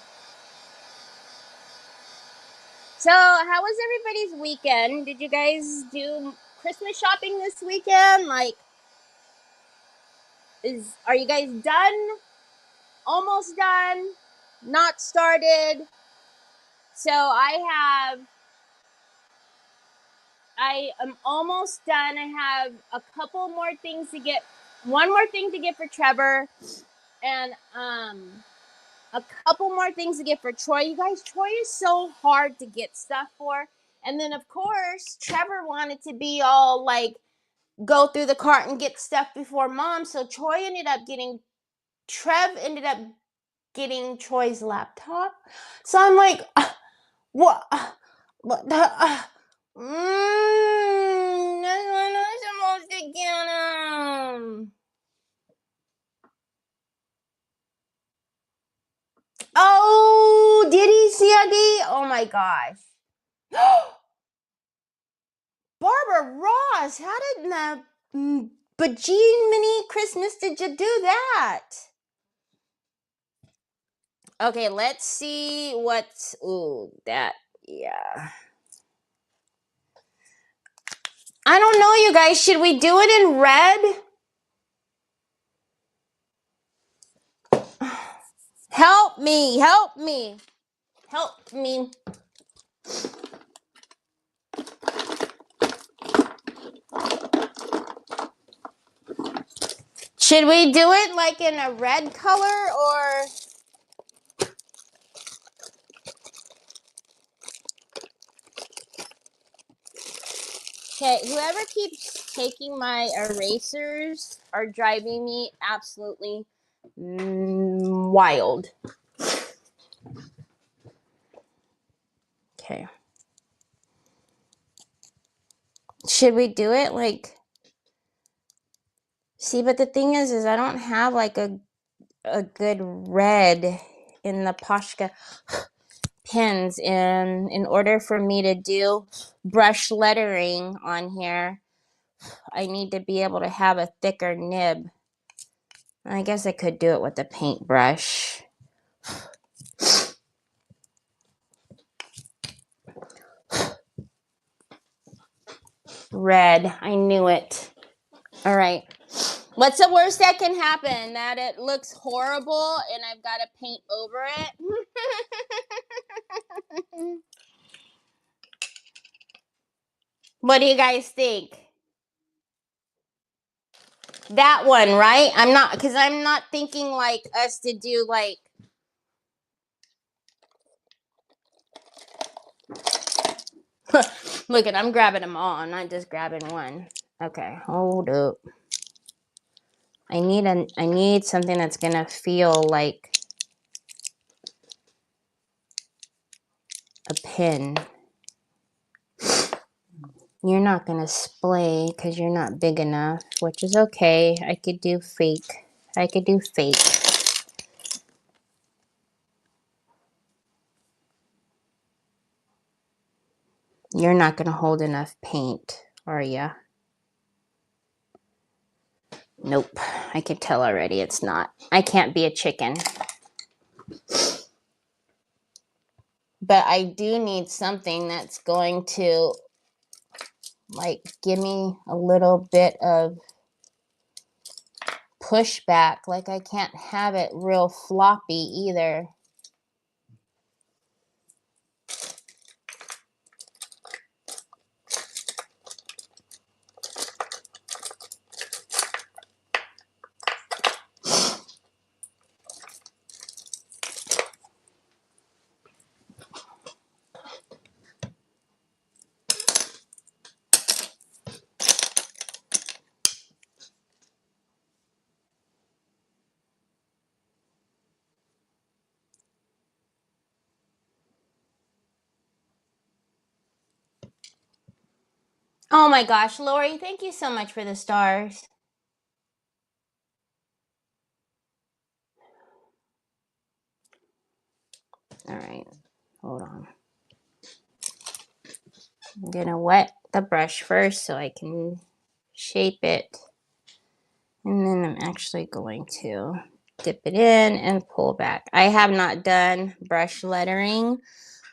So, how was everybody's weekend? Did you guys do Christmas shopping this weekend? Like, are you guys done? Almost done? Not started? So, I am almost done. I have a couple more things to get. One more thing to get for Trevor, and a couple more things to get for Troy. You guys, Troy is so hard to get stuff for. And then, of course, Trevor wanted to be all like, go through the cart and get stuff before mom. So Trev ended up getting Troy's laptop. So I'm like, what? What? That's what I'm supposed to get him. Oh, did he, CID? Oh my gosh. Barbara Ross, how did the Bajiminy Christmas did you do that? Okay, let's see what's... Ooh, that... Yeah. I don't know, you guys. Should we do it in red? Help me. Help me. Help me. Should we do it like in a red color or... Okay, whoever keeps taking my erasers are driving me absolutely wild. Okay. Should we do it like... See, but the thing is I don't have like a good red in the Poshka pens, and in order for me to do brush lettering on here, I need to be able to have a thicker nib. I guess I could do it with a paintbrush. Red, I knew it. All right. What's the worst that can happen? That it looks horrible and I've got to paint over it? What do you guys think? That one, right? I'm not thinking like us to do like... Look at, I'm grabbing them all. I'm not just grabbing one. Okay, hold up. I need something that's gonna feel like a pen. You're not gonna splay because you're not big enough, which is okay. I could do fake. You're not gonna hold enough paint, are ya? Nope. I can tell already it's not. I can't be a chicken. But I do need something that's going to like give me a little bit of pushback. Like I can't have it real floppy either. Oh my gosh, Lori, thank you so much for the stars. All right, hold on. I'm gonna wet the brush first so I can shape it. And then I'm actually going to dip it in and pull back. I have not done brush lettering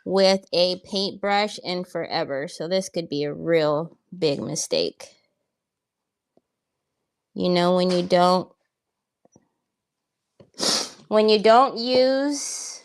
with a paintbrush in forever, so this could be a real big mistake. You know, when you don't use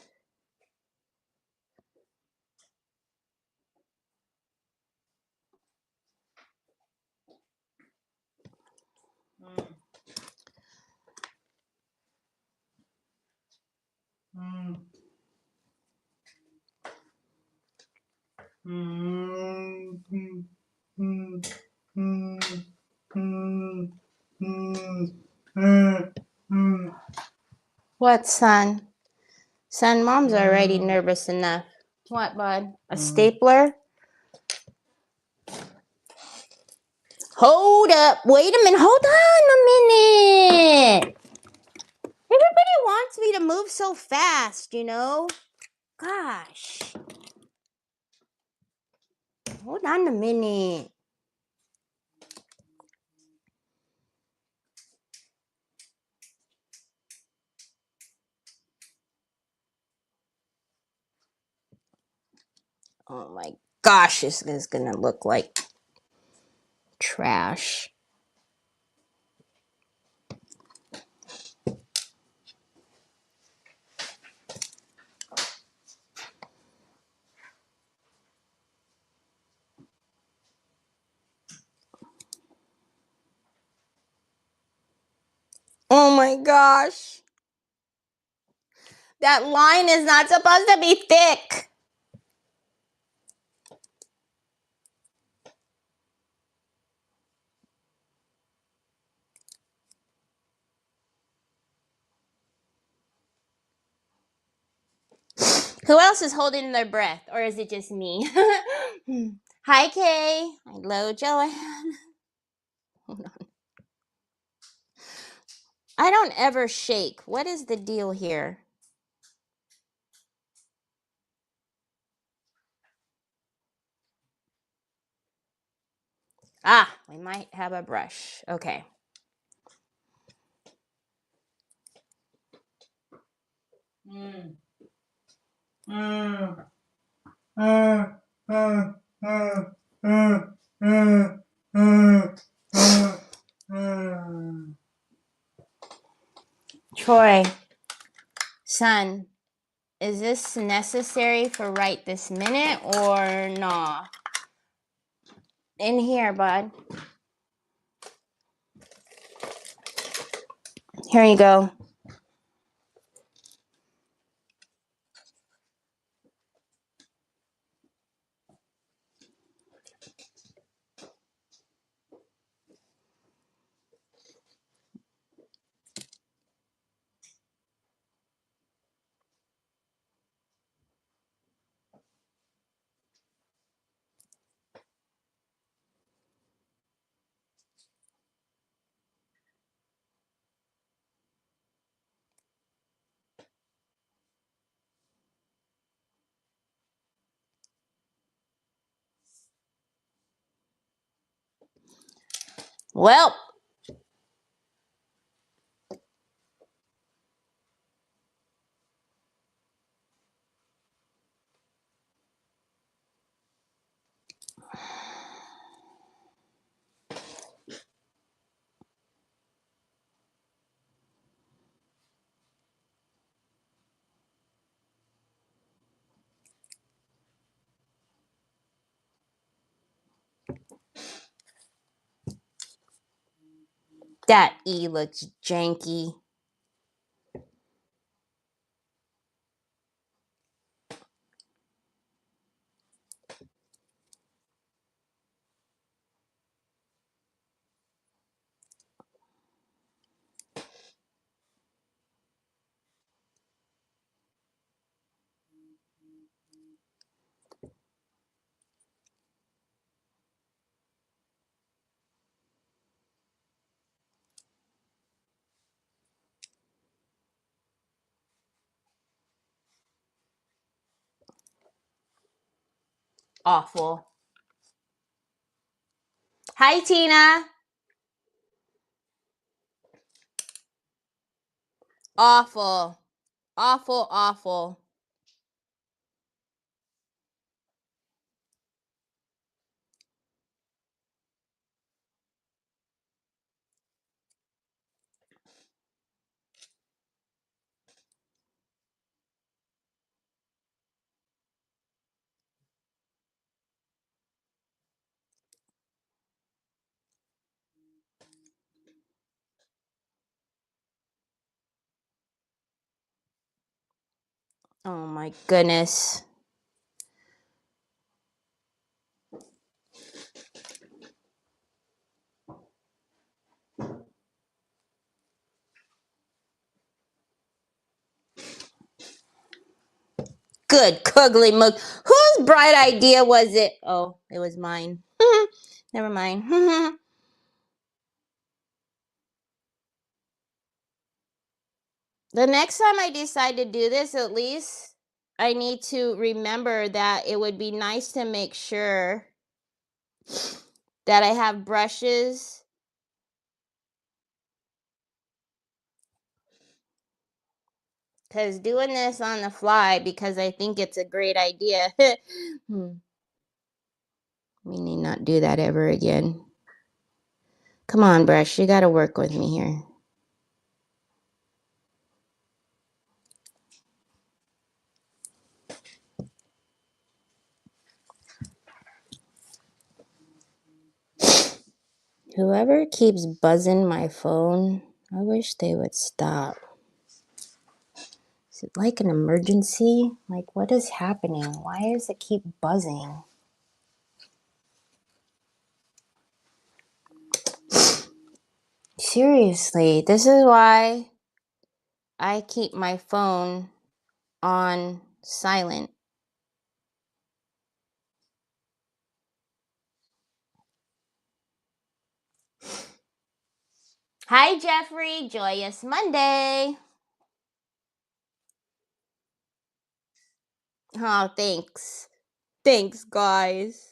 what, son? Son, mom's already nervous enough. What, bud? A stapler? Hold up. Wait a minute. Hold on a minute. Everybody wants me to move so fast, you know? Gosh. Hold on a minute. Oh my gosh, this is gonna look like trash. Oh my gosh. That line is not supposed to be thick. Who else is holding their breath? Or is it just me? Hi, Kay. Hello, Joanne. Hold on. I don't ever shake. What is the deal here? Ah, we might have a brush. Okay. Troy, son, is this necessary for right this minute or nah? In here, bud. Here you go. Well, That E looks janky. Awful. Hi, Tina. Awful. Awful, awful. Oh my goodness. Good cuggly mug. Whose bright idea was it? Oh, it was mine. Never mind. The next time I decide to do this, at least I need to remember that it would be nice to make sure that I have brushes. Because doing this on the fly, because I think it's a great idea, we need not do that ever again. Come on, brush. You got to work with me here. Whoever keeps buzzing my phone, I wish they would stop. Is it like an emergency? Like, what is happening? Why does it keep buzzing? Seriously, this is why I keep my phone on silent. Hi, Jeffrey. Joyous Monday. Oh, thanks. Thanks, guys.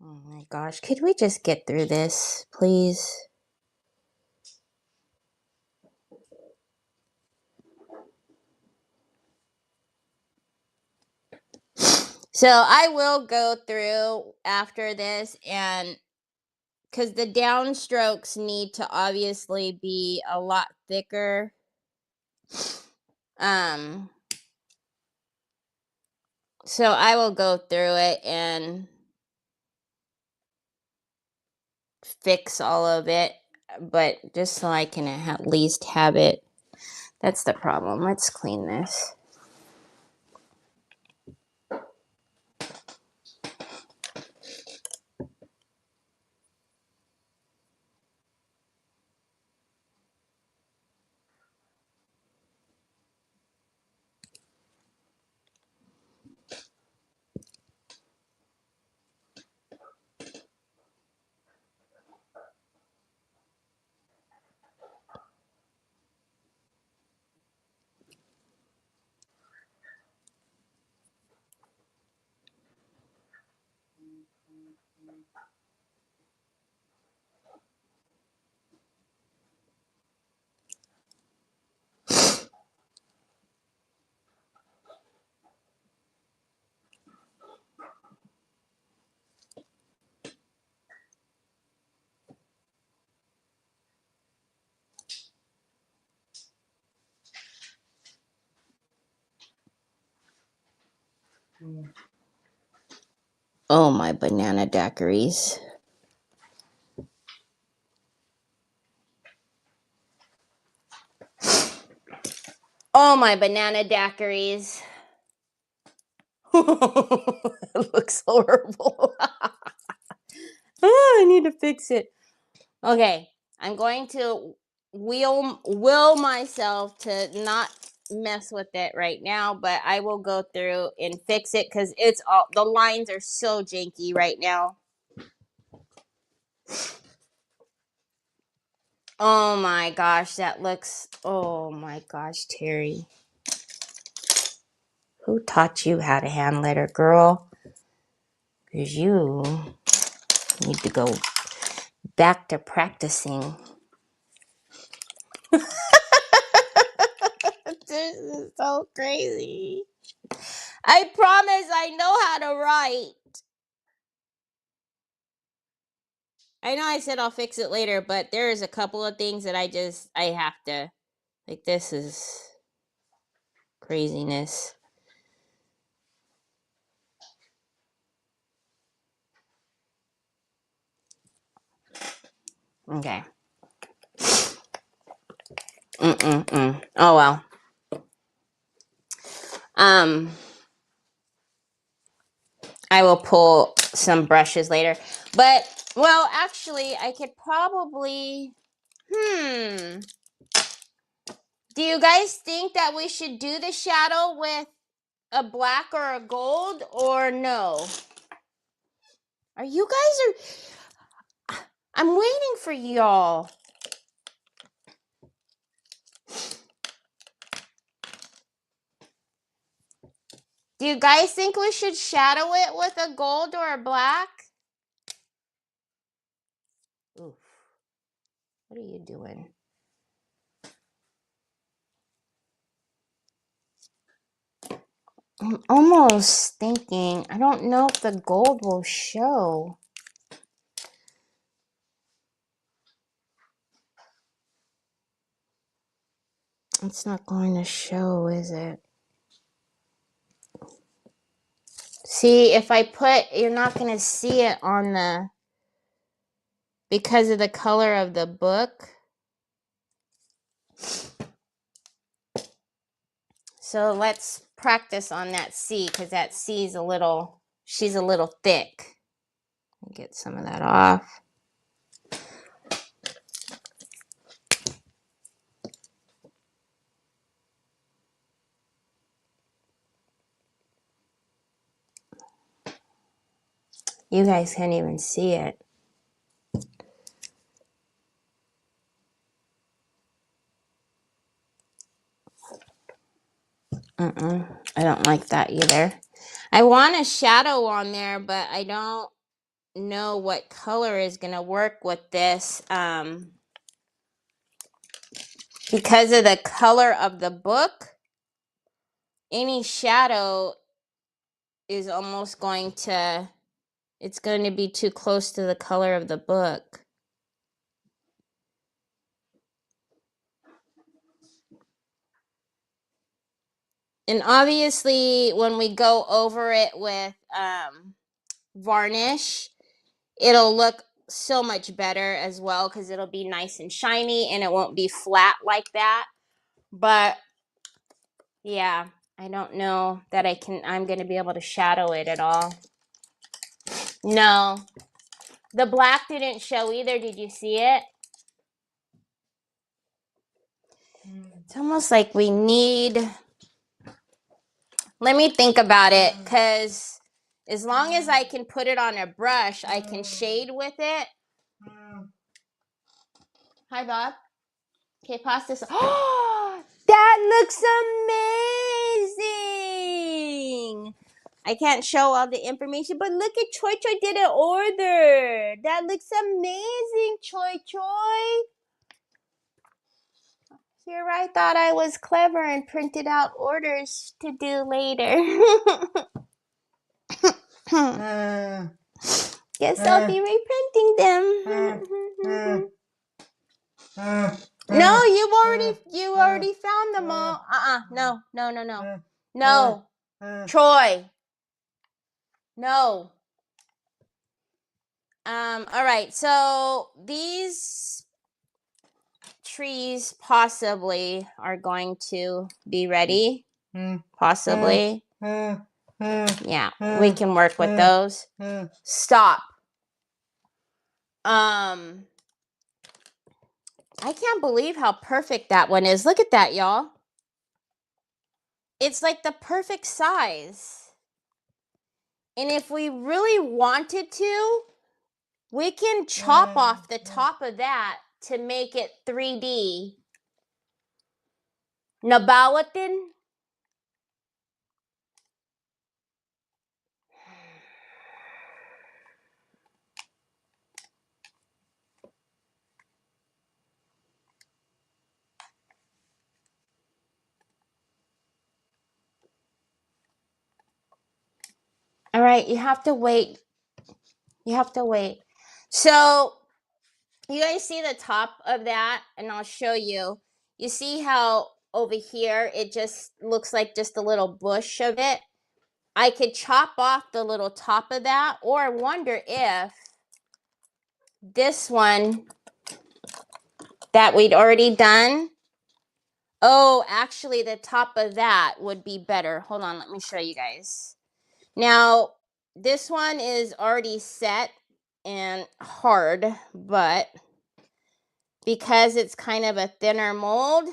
Oh my gosh, could we just get through this, please? So I will go through after this, and because the downstrokes need to obviously be a lot thicker. So I will go through it and fix all of it, but just so I can at least have it. That's the problem. Let's clean this. Oh, my banana daiquiris. Oh, my banana daiquiris. It looks horrible. Oh, I need to fix it. Okay, I'm going to will myself to not mess with it right now, but I will go through and fix it because it's all the lines are so janky right now. Oh my gosh, that looks. Oh my gosh, Terry. Who taught you how to hand letter, girl? Because you need to go back to practicing. This is so crazy. I promise I know how to write. I know I said I'll fix it later, but there is a couple of things that I have to. Like, this is craziness. Okay. Oh well. I will pull some brushes later. But, well, actually, I could probably... Do you guys think that we should do the shadow with a black or a gold or no? Are you guys... I'm waiting for y'all. Do you guys think we should shadow it with a gold or a black? Oof. What are you doing? I'm almost thinking, I don't know if the gold will show. It's not going to show, is it? See, if I put, you're not going to see it on the, because of the color of the book. So let's practice on that C, because that C is a little, she's a little thick. Get some of that off. You guys can't even see it. I don't like that either. I want a shadow on there, but I don't know what color is going to work with this. Because of the color of the book, any shadow is almost going to, it's going to be too close to the color of the book. And obviously, when we go over it with varnish, it'll look so much better as well because it'll be nice and shiny and it won't be flat like that. But yeah, I don't know that I'm going to be able to shadow it at all. No, the black didn't show either. Did you see it? It's almost like we need... Let me think about it, because as long as I can put it on a brush, I can shade with it. Hi, Bob. Okay, pause this. Oh, that looks amazing. I can't show all the information, but look at Choi Choi did an order. That looks amazing, Choi Choi. Here, I thought I was clever and printed out orders to do later. Guess I'll be reprinting them. No, you already found them all. No. No. Troy. No. All right, so these trees possibly are going to be ready. Possibly. Yeah, we can work with those. Stop. I can't believe how perfect that one is. Look at that, y'all. It's like the perfect size. And if we really wanted to, we can chop off the top of that to make it 3D. Nabawatin? All right, you have to wait. You have to wait. So, you guys see the top of that? And I'll show you. You see how over here it just looks like just a little bush of it? I could chop off the little top of that, or wonder if this one that we'd already done. Oh, actually the top of that would be better. Hold on, let me show you guys. Now, this one is already set and hard, but because it's kind of a thinner mold,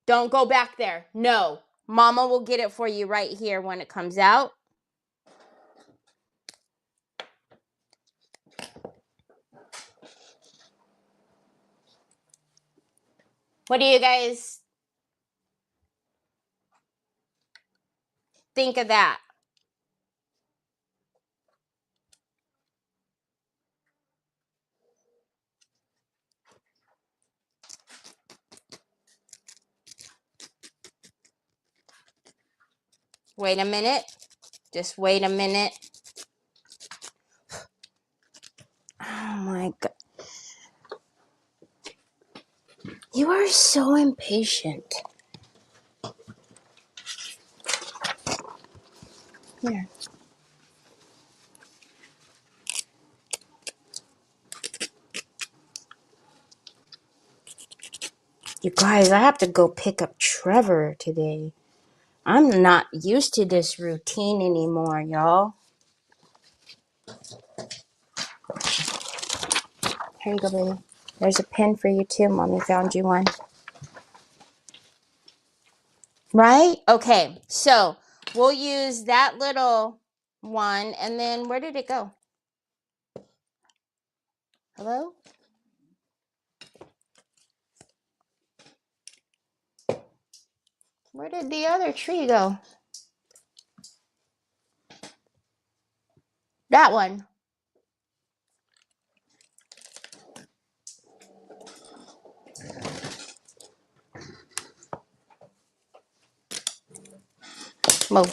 don't go back there. No, Mama will get it for you right here when it comes out. What do you guys think of that? Wait a minute. Just wait a minute. Oh my God. You are so impatient. Here. You guys, I have to go pick up Trevor today. I'm not used to this routine anymore, y'all. Here you go, baby. There's a pen for you too. Mommy found you one. Right? Okay, so we'll use that little one, and then where did it go? Hello? Where did the other tree go? That one. Move.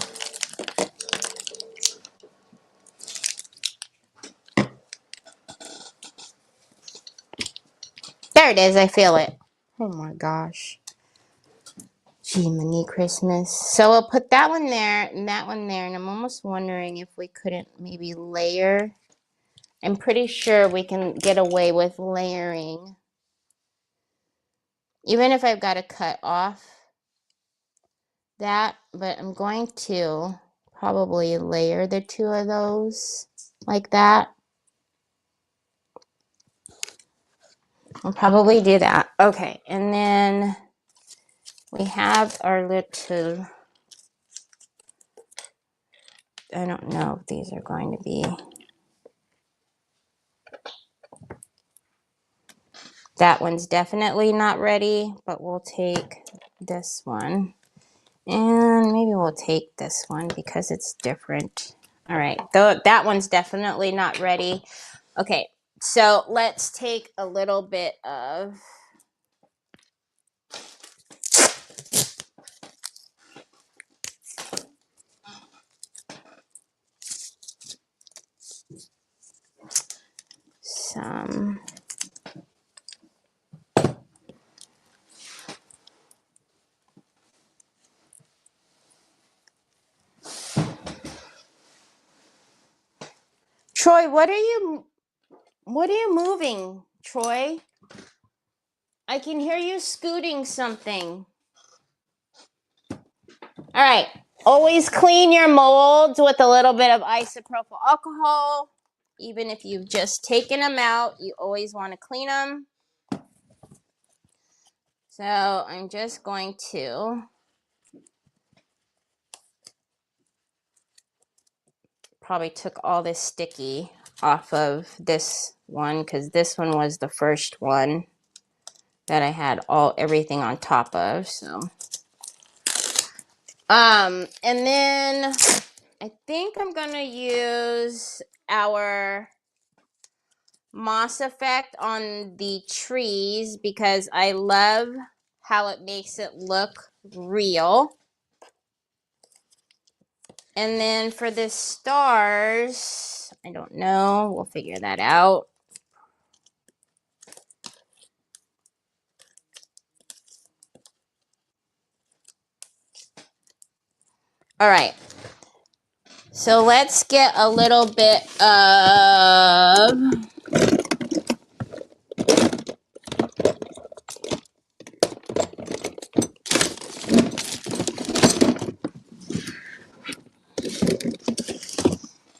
There it is. I feel it. Oh my gosh. Jiminy Christmas. So I'll put that one there and that one there, and I'm almost wondering if we couldn't maybe layer. I'm pretty sure we can get away with layering. Even if I've got to cut off that, but I'm going to probably layer the two of those like that. I'll probably do that. Okay, and then we have our little, I don't know if these are going to be, that one's definitely not ready, but we'll take this one. And maybe we'll take this one because it's different. All right, that one's definitely not ready. Okay, so let's take a little bit of some Troy, what are you moving, Troy? I can hear you scooting something. All right. Always clean your molds with a little bit of isopropyl alcohol. Even if you've just taken them out, you always want to clean them. So I'm just going to probably took all this sticky off of this one because this one was the first one that I had everything on top of. So and then I think I'm gonna use our moss effect on the trees because I love how it makes it look real. And then for the stars, I don't know, we'll figure that out. All right, so let's get a little bit of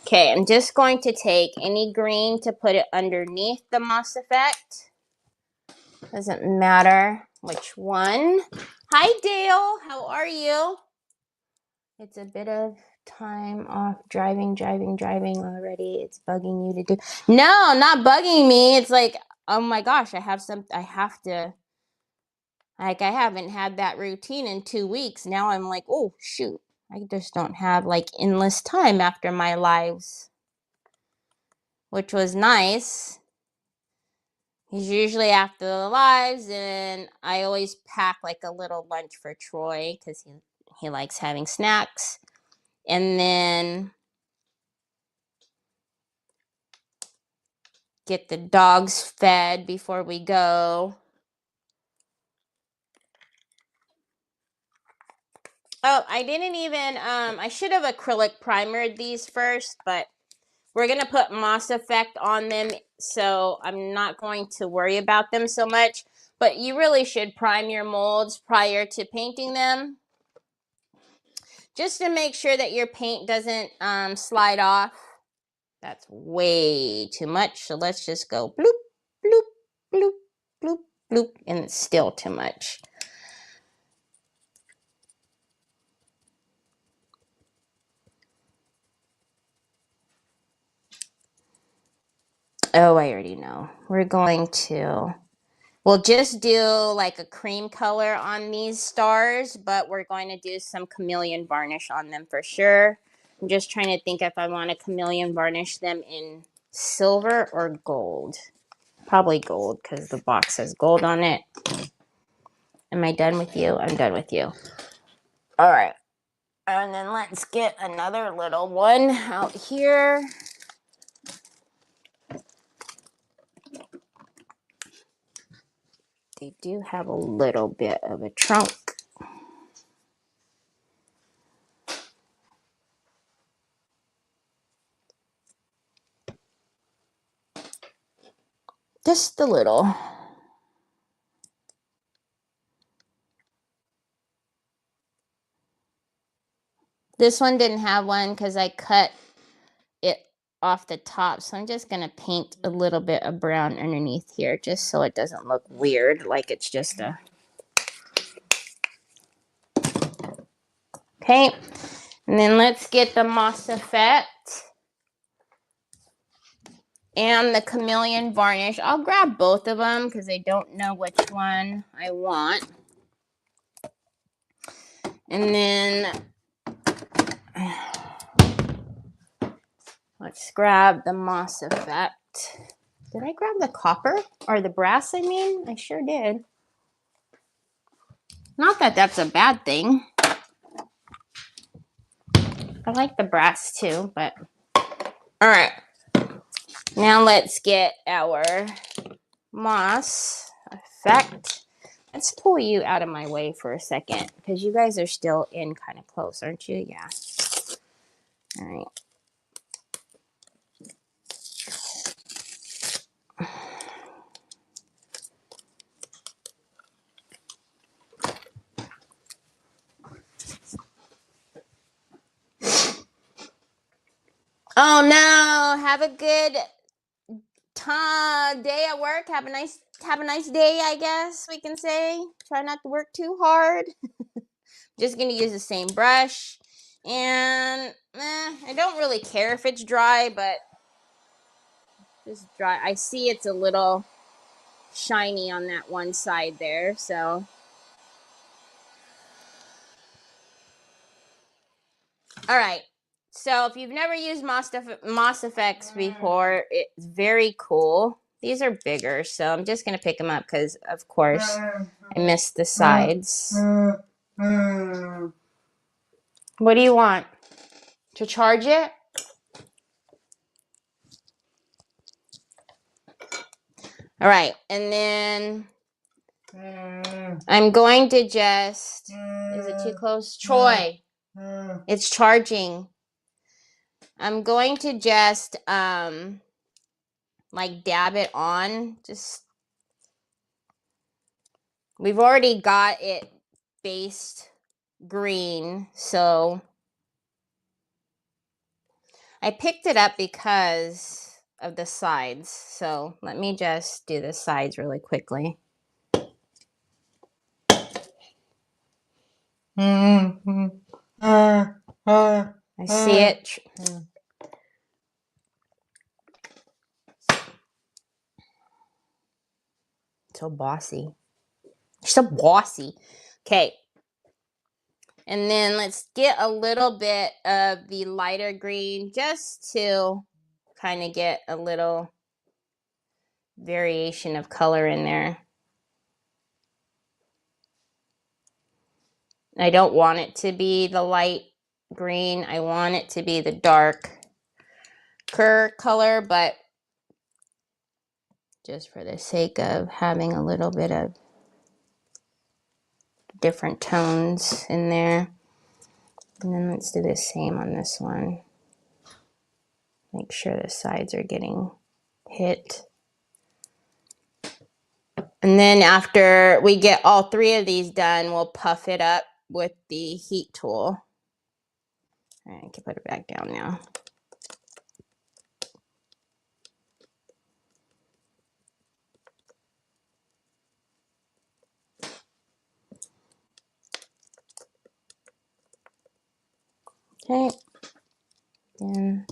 okay, I'm just going to take any green to put it underneath the moss effect. Doesn't matter which one. Hi, Dale. How are you? It's a bit of time off driving already. It's bugging you to do. No, not bugging me. It's like, oh my gosh, I have to, like, I haven't had that routine in 2 weeks. Now I'm like, oh, shoot. I just don't have like endless time after my lives, which was nice. He's usually after the lives, and I always pack like a little lunch for Troy because he likes having snacks. And then get the dogs fed before we go. Oh, I didn't even, I should have acrylic primered these first, but we're going to put moss effect on them, so I'm not going to worry about them so much. But you really should prime your molds prior to painting them, just to make sure that your paint doesn't slide off. That's way too much, so let's just go bloop, bloop, bloop, bloop, bloop, and it's still too much. Oh, I already know. We'll just do like a cream color on these stars, but we're going to do some chameleon varnish on them for sure. I'm just trying to think if I want to chameleon varnish them in silver or gold. Probably gold because the box has gold on it. Am I done with you? I'm done with you. All right. And then let's get another little one out here. They do have a little bit of a trunk. Just a little. This one didn't have one because I cut it off the top. So I'm just going to paint a little bit of brown underneath here just so it doesn't look weird, like it's just a... Okay. And then let's get the moss effect and the chameleon varnish. I'll grab both of them because I don't know which one I want. And then let's grab the moss effect. Did I grab the copper or the brass? I mean, I sure did. Not that that's a bad thing. I like the brass too, but all right. Now let's get our moss effect. Let's pull you out of my way for a second because you guys are still in kind of close, aren't you? Yeah. All right. Oh no! Have a good day at work. Have a nice day. I guess we can say. Try not to work too hard. Just gonna use the same brush, and I don't really care if it's dry, but just dry. I see it's a little shiny on that one side there, so. All right. So if you've never used Moss Effects before, it's very cool. These are bigger, so I'm just going to pick them up because, of course, I missed the sides. What do you want? To charge it? All right. And then I'm going to just... Is it too close? Troy, it's charging. I'm going to just... like dab it on. Just, we've already got it based green, so I picked it up because of the sides. So let me just do the sides really quickly. I see it. So bossy. You're so bossy. Okay. And then let's get a little bit of the lighter green just to kind of get a little variation of color in there. I don't want it to be the light green. I want it to be the dark color, but just for the sake of having a little bit of different tones in there. And then let's do the same on this one. Make sure the sides are getting hit. And then after we get all three of these done, we'll puff it up with the heat tool. All right, I can put it back down now. Okay. And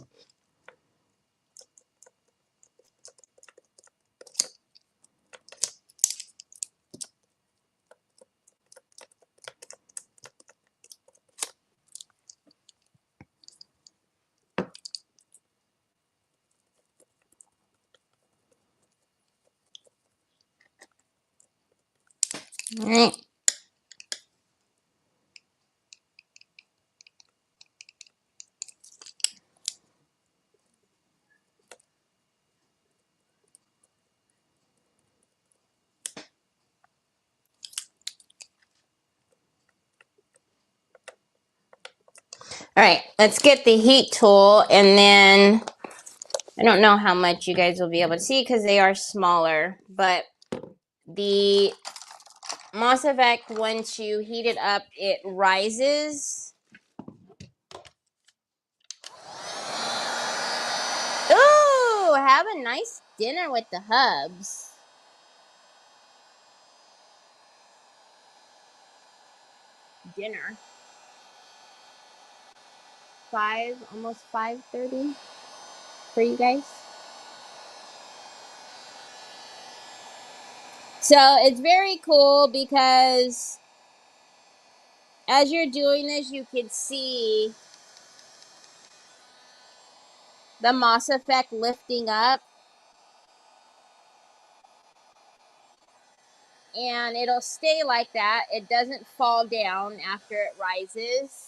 all right. All right, let's get the heat tool, and then I don't know how much you guys will be able to see because they are smaller, but the Moss Effect, once you heat it up, it rises. Ooh, have a nice dinner with the hubs. Dinner. Almost 5:30 for you guys. So it's very cool because as you're doing this, you can see the Moss Effect lifting up. And it'll stay like that. It doesn't fall down after it rises.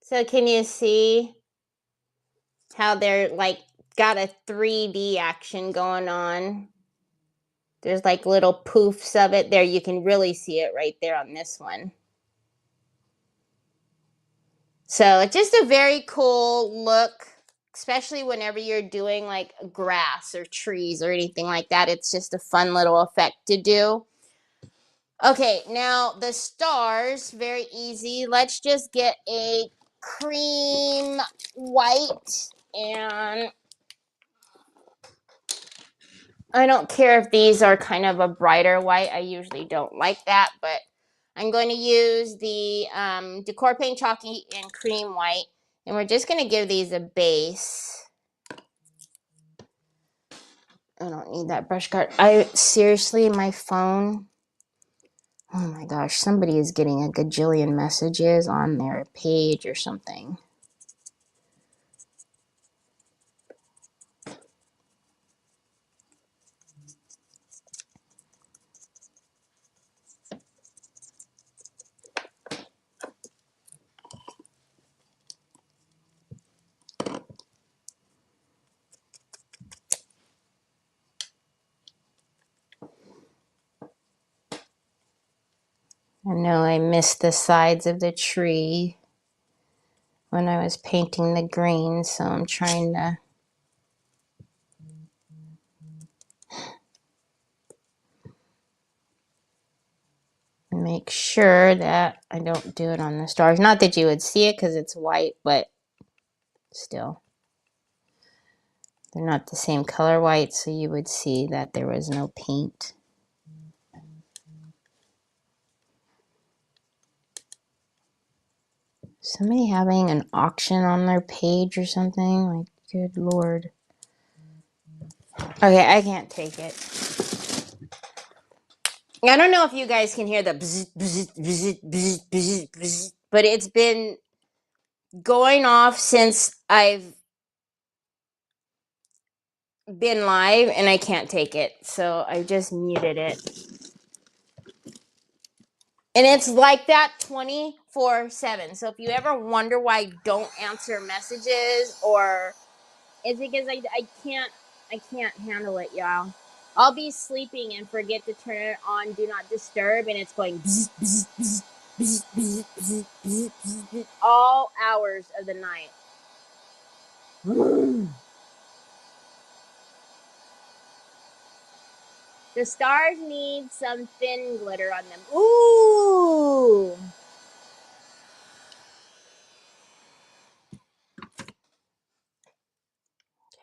So can you see how they're like got a 3D action going on. There's like little poofs of it there. You can really see it right there on this one. So it's just a very cool look, especially whenever you're doing like grass or trees or anything like that. It's just a fun little effect to do. Okay, now the stars, very easy. Let's just get a cream white, and I don't care if these are kind of a brighter white. I usually don't like that, but I'm going to use the Decor Paint Chalky in cream white, and we're just going to give these a base. I don't need that brush card. Seriously, my phone, oh my gosh, somebody is getting a gajillion messages on their page or something. I know I missed the sides of the tree when I was painting the green, so I'm trying to make sure that I don't do it on the stars. Not that you would see it because it's white, but still. They're not the same color white, so you would see that there was no paint. Somebody having an auction on their page or something? Like, good Lord. Okay, I can't take it. I don't know if you guys can hear the bzz, bzz, bzz, bzz, bzz, bzz, but it's been going off since I've been live and I can't take it. So I just muted it. And it's like that 24/7. So if you ever wonder why I don't answer messages, or it's because I can't handle it, y'all. I'll be sleeping and forget to turn it on do not disturb, and it's going bzz, bzz, bzz, bzz, bzz, bzz, bzz, bzz, bzz, all hours of the night. The stars need some thin glitter on them. Ooh!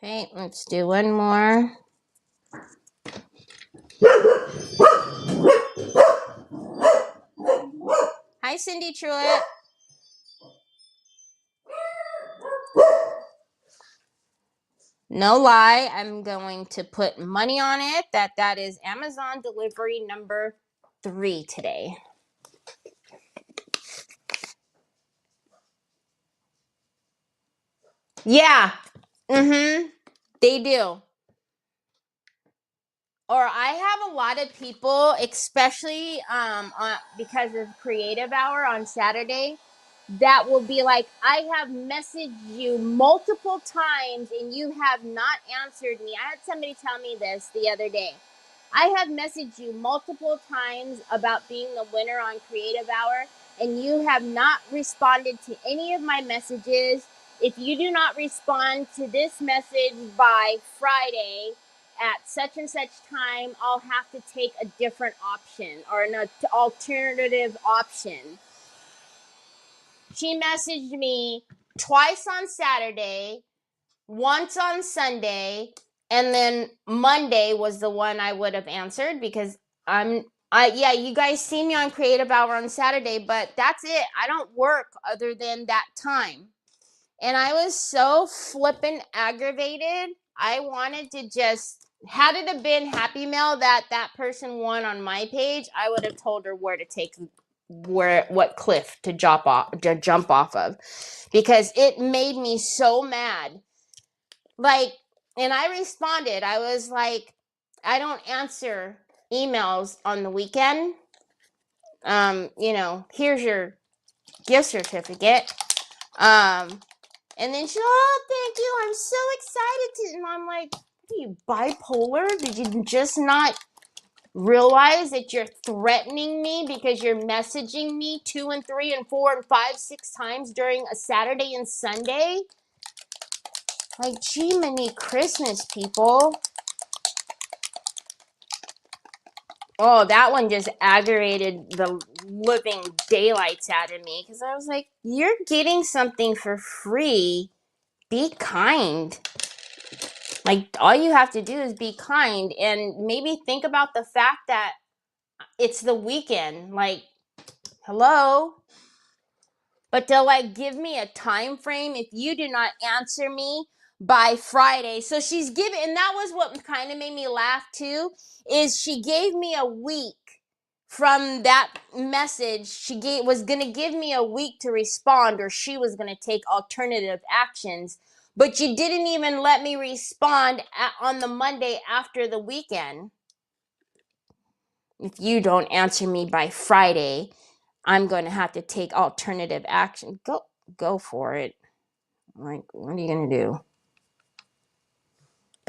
Okay, let's do one more. Hi, Cindy Truitt. No lie, I'm going to put money on it that is Amazon delivery number 3 today. Yeah. They do. Or I have a lot of people, especially because of Creative Hour on Saturday, that will be like, I have messaged you multiple times and you have not answered me. I had somebody tell me this the other day. I have messaged you multiple times about being the winner on Creative Hour, and you have not responded to any of my messages. If you do not respond to this message by Friday at such and such time, I'll have to take a different option or an alternative option. She messaged me twice on Saturday, once on Sunday, and then Monday was the one I would have answered because yeah, you guys see me on Creative Hour on Saturday, but that's it. I don't work other than that time. And I was so flippin' aggravated. I wanted to just, had it have been Happy Mail that person won on my page, I would have told her where to take, what cliff to jump off of, because it made me so mad. Like, and I responded. I was like, I don't answer emails on the weekend. Here's your gift certificate. And then she's, oh, thank you. I'm so excited to. And I'm like, are you bipolar? Did you just not realize that you're threatening me because you're messaging me 2 and 3 and 4 and 5, 6 times during a Saturday and Sunday? Like, gee, mini Christmas, people. Oh, that one just aggravated the living daylights out of me because I was like, you're getting something for free. Be kind. Like, all you have to do is be kind and maybe think about the fact that it's the weekend. Like, hello? But to like give me a time frame if you do not answer me by Friday. So she's giving, and that was what kind of made me laugh too, is she gave me a week from that message. Was going to give me a week to respond, or she was going to take alternative actions. But you didn't even let me respond on the Monday after the weekend. If you don't answer me by Friday, I'm going to have to take alternative action. Go for it. Like, what are you going to do?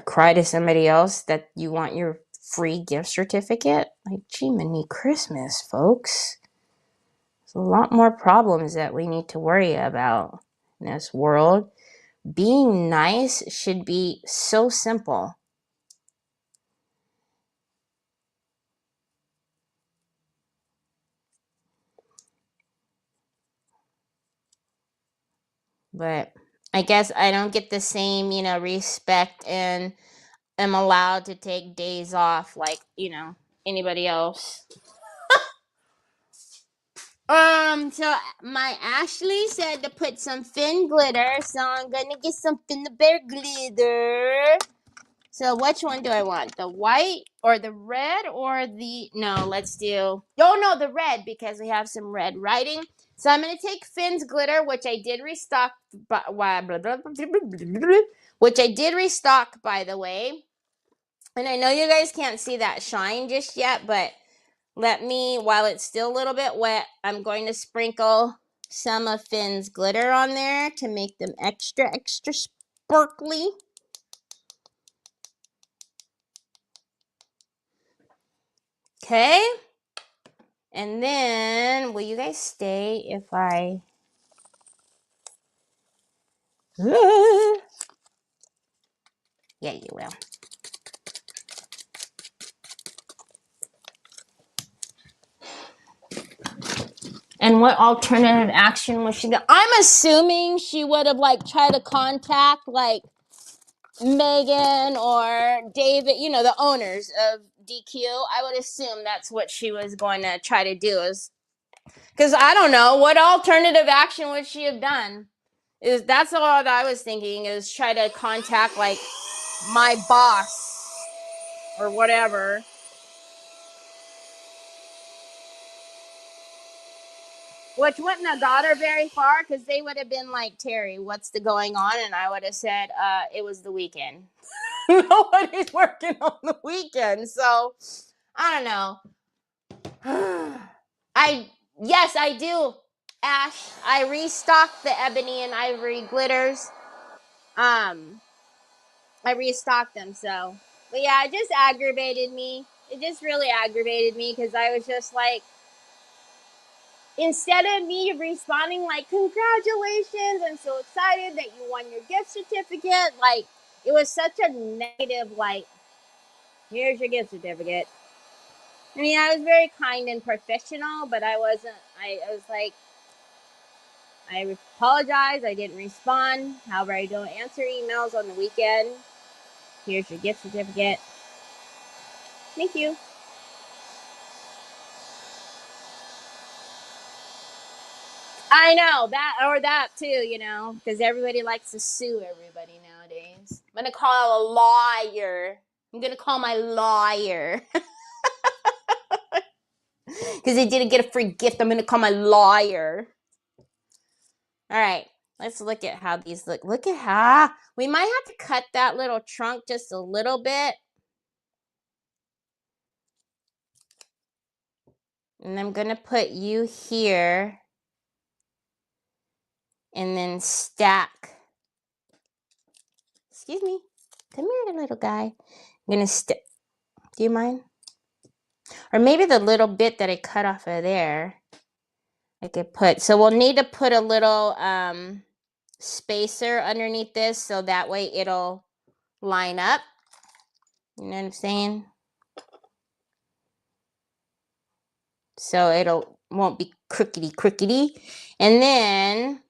Cry to somebody else that you want your free gift certificate? Like, gee, mini Christmas, folks. There's a lot more problems that we need to worry about in this world. Being nice should be so simple. But I guess I don't get the same, respect and am allowed to take days off like, anybody else. So my Ashley said to put some Finn glitter, so I'm gonna get some Finn the Bear glitter. So which one do I want? The white or the red or no, let's do, the red because we have some red writing. So I'm gonna take Finn's glitter, which I did restock, which I did restock, by the way. And I know you guys can't see that shine just yet, but while it's still a little bit wet, I'm going to sprinkle some of Finn's glitter on there to make them extra, extra sparkly. Okay. And then, will you guys stay if I... Yeah, you will. And what alternative action was she going to... I'm assuming she would have, tried to contact, Megan or David, the owners of DQ. I would assume that's what she was going to try to do, is because I don't know what alternative action would she have done. That's all I was thinking, is try to contact my boss or whatever. Which wouldn't have got her very far, because they would have been like, Terry, what's going on? And I would have said, it was the weekend. Nobody's working on the weekend. So I don't know. Yes, I do, Ash. I restocked the ebony and ivory glitters. I restocked them, so. But yeah, it just aggravated me. It just really aggravated me, because I was just like, instead of me responding like, congratulations, I'm so excited that you won your gift certificate, it was such a negative, here's your gift certificate. I mean, I was very kind and professional, but I wasn't, I was like, I apologize, I didn't respond. However, I don't answer emails on the weekend. Here's your gift certificate. Thank you. I know, that too, because everybody likes to sue everybody nowadays. I'm going to call a lawyer. I'm going to call my lawyer. Because they didn't get a free gift, I'm going to call my lawyer. All right, let's look at how these look. Look at how, we might have to cut that little trunk just a little bit. And I'm going to put you here. And then stack Excuse me. Come here, little guy. I'm gonna do you mind? Or maybe the little bit that I cut off of there, I could put. So we'll need to put a little spacer underneath this so that way it'll line up. You know what I'm saying? So it'll won't be crookedy. And then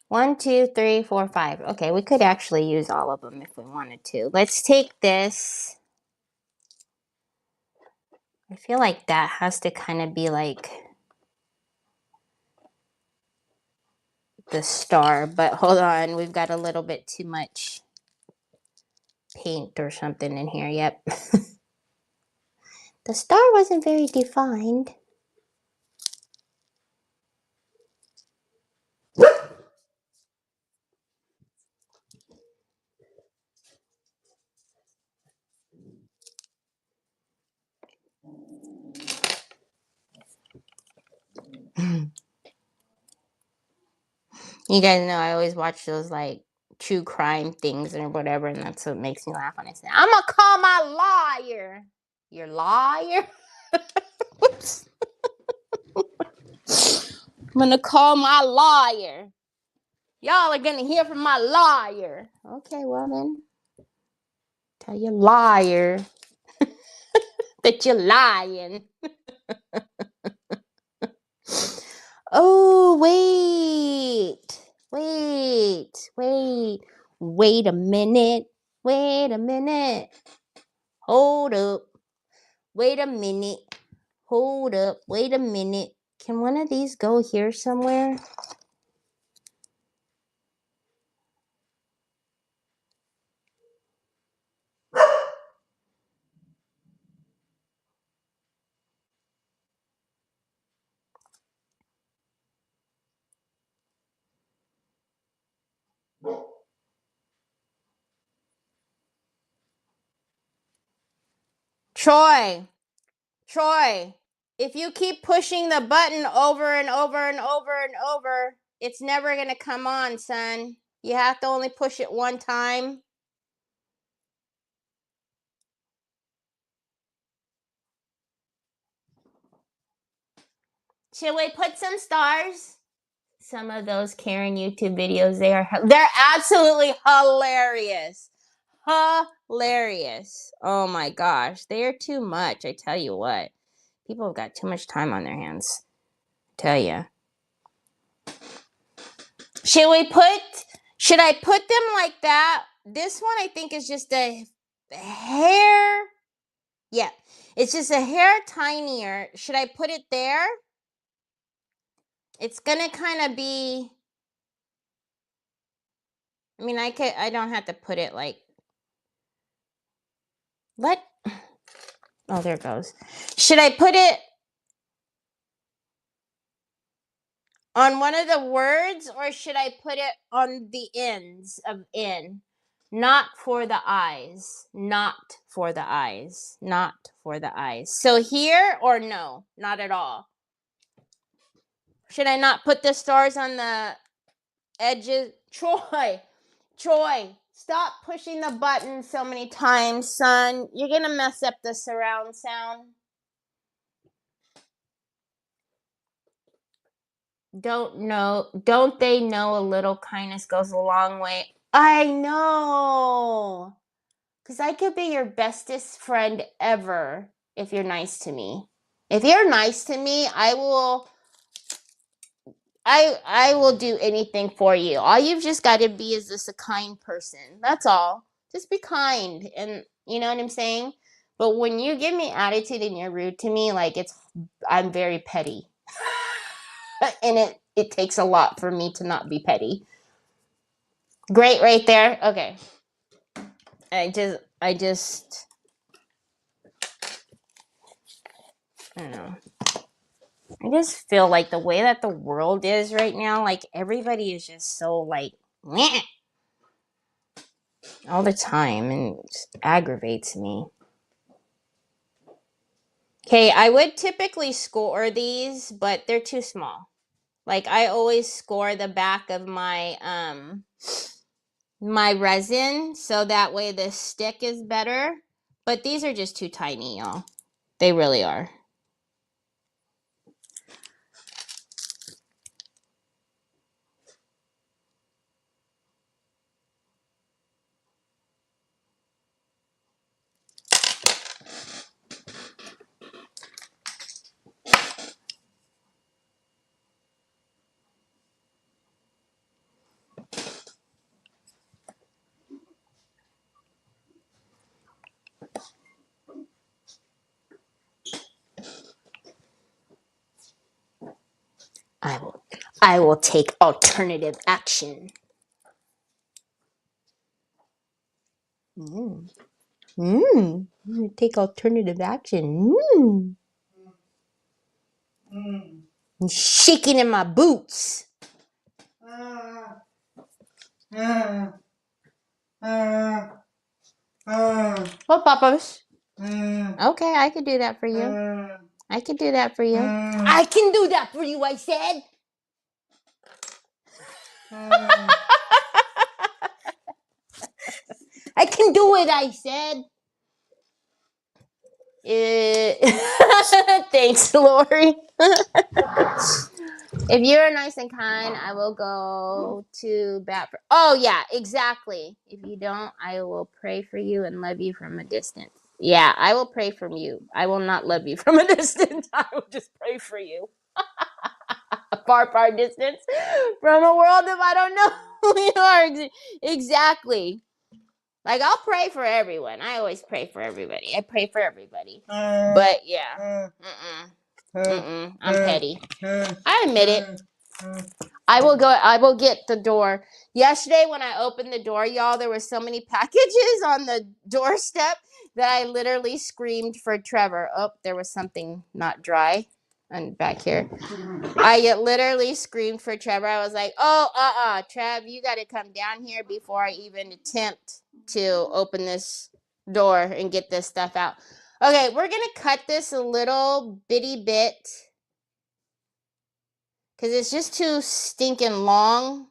one, two, three, four, five. Okay, we could actually use all of them if we wanted to. Let's take this. I feel like that has to kind of be like the star, but hold on, we've got a little bit too much paint or something in here. Yep. The star wasn't very defined. You guys know I always watch those like true crime things or whatever, and that's what makes me laugh when I say, I'm gonna call my lawyer. Your lawyer? Whoops. I'm gonna call my lawyer. Y'all are gonna hear from my lawyer. Okay, well then. Tell your lawyer that you're lying. Oh, wait a minute. Hold up. Wait a minute. Hold up. Wait a minute. Can one of these go here somewhere? Troy, if you keep pushing the button over and over, it's never going to come on, son. You have to only push it one time. Should we put some stars? Some of those Karen YouTube videos, they're absolutely hilarious. Hilarious. Oh my gosh, they are too much. I tell you what, people have got too much time on their hands. I tell you. Should I put them like that? This one I think is just a hair. Yeah, it's just a hair tinier. Should I put it there? It's gonna kind of be. I mean, I don't have to put it like. What? Oh, there it goes. Should I put it on one of the words or should I put it on the ends of in? Not for the eyes. Not for the eyes. Not for the eyes. So here or no? Not at all. Should I not put the stars on the edges? Troy, stop pushing the button so many times, son. You're going to mess up the surround sound. Don't they know a little kindness goes a long way? I know. Because I could be your bestest friend ever if you're nice to me. If you're nice to me, I will do anything for you. All you've just got to be is just a kind person. That's all. Just be kind. And you know what I'm saying? But when you give me attitude and you're rude to me, like I'm very petty. And it takes a lot for me to not be petty. Great right there. Okay. I don't know. I just feel like the way that the world is right now, like everybody is just so like meh, all the time, and it just aggravates me. Okay, I would typically score these, but they're too small. Like I always score the back of my my resin so that way the stick is better. But these are just too tiny, y'all. They really are. I will take alternative action. Mm. I'm gonna take alternative action. I'm shaking in my boots. What, Papas? Okay, I could do that for you. I can do that for you. I can do that for you, I said. I can do it, I said. Thanks, Lori. If you're nice and kind, I will go to bat for. Oh yeah, exactly. If you don't, I will pray for you and love you from a distance. Yeah, I will pray from you. I will not love you from a distance. I will just pray for you. A far, far distance from a world if I don't know who you are. Exactly. Like I'll pray for everyone. I always pray for everybody. I pray for everybody. But yeah. I'm petty. I admit it. I will get the door. Yesterday when I opened the door, y'all, there were so many packages on the doorstep that I literally screamed for Trevor. Oh, there was something not dry and back here. I literally screamed for Trevor. I was like, oh, Trev, you got to come down here before I even attempt to open this door and get this stuff out. Okay, we're going to cut this a little bitty bit because it's just too stinking long.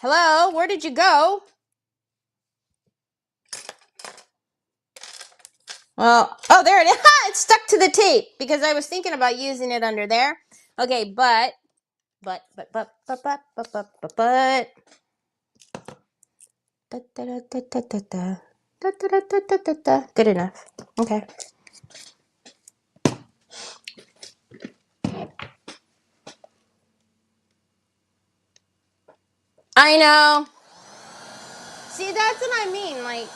Hello, where did you go? Well, oh, there it is. Ha! It's stuck to the tape because I was thinking about using it under there. Okay, but. Good enough. Okay. I know. See, that's what I mean. Like,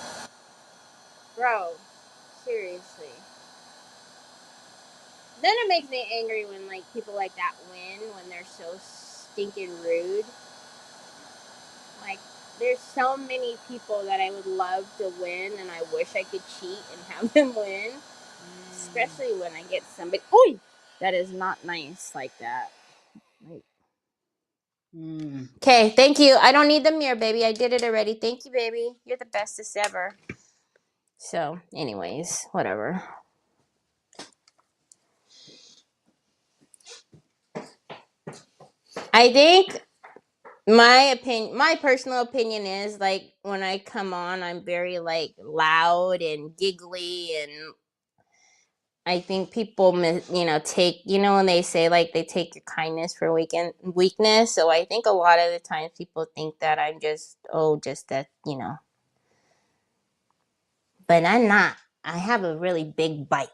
bro, seriously. Then it makes me angry when like people like that win when they're so stinking rude. Like, there's so many people that I would love to win, and I wish I could cheat and have them win. Especially when I get somebody, that is not nice like that. Okay, thank you. I don't need the mirror, baby. I did it already. Thank you, baby. You're the bestest ever. So, anyways, whatever. I think my personal opinion is like when I come on, I'm very like loud and giggly, and I think people take when they say like they take your kindness for weakness. So I think a lot of the times people think that I'm just that. But I'm not. I have a really big bite.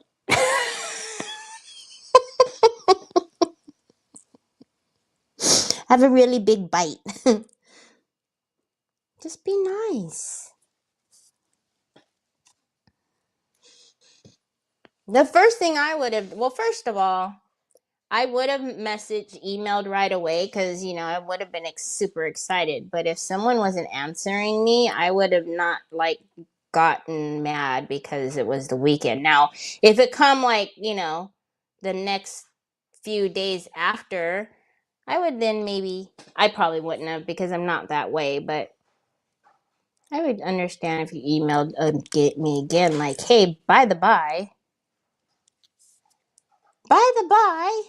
I have a really big bite. Just be nice. The first thing I would have, well, first of all, I would have emailed right away because, I would have been super excited. But if someone wasn't answering me, I would have not like gotten mad because it was the weekend. Now, if it come like, the next few days after, I would then I probably wouldn't have because I'm not that way. But I would understand if you emailed me again, like, hey, by the by, By the by,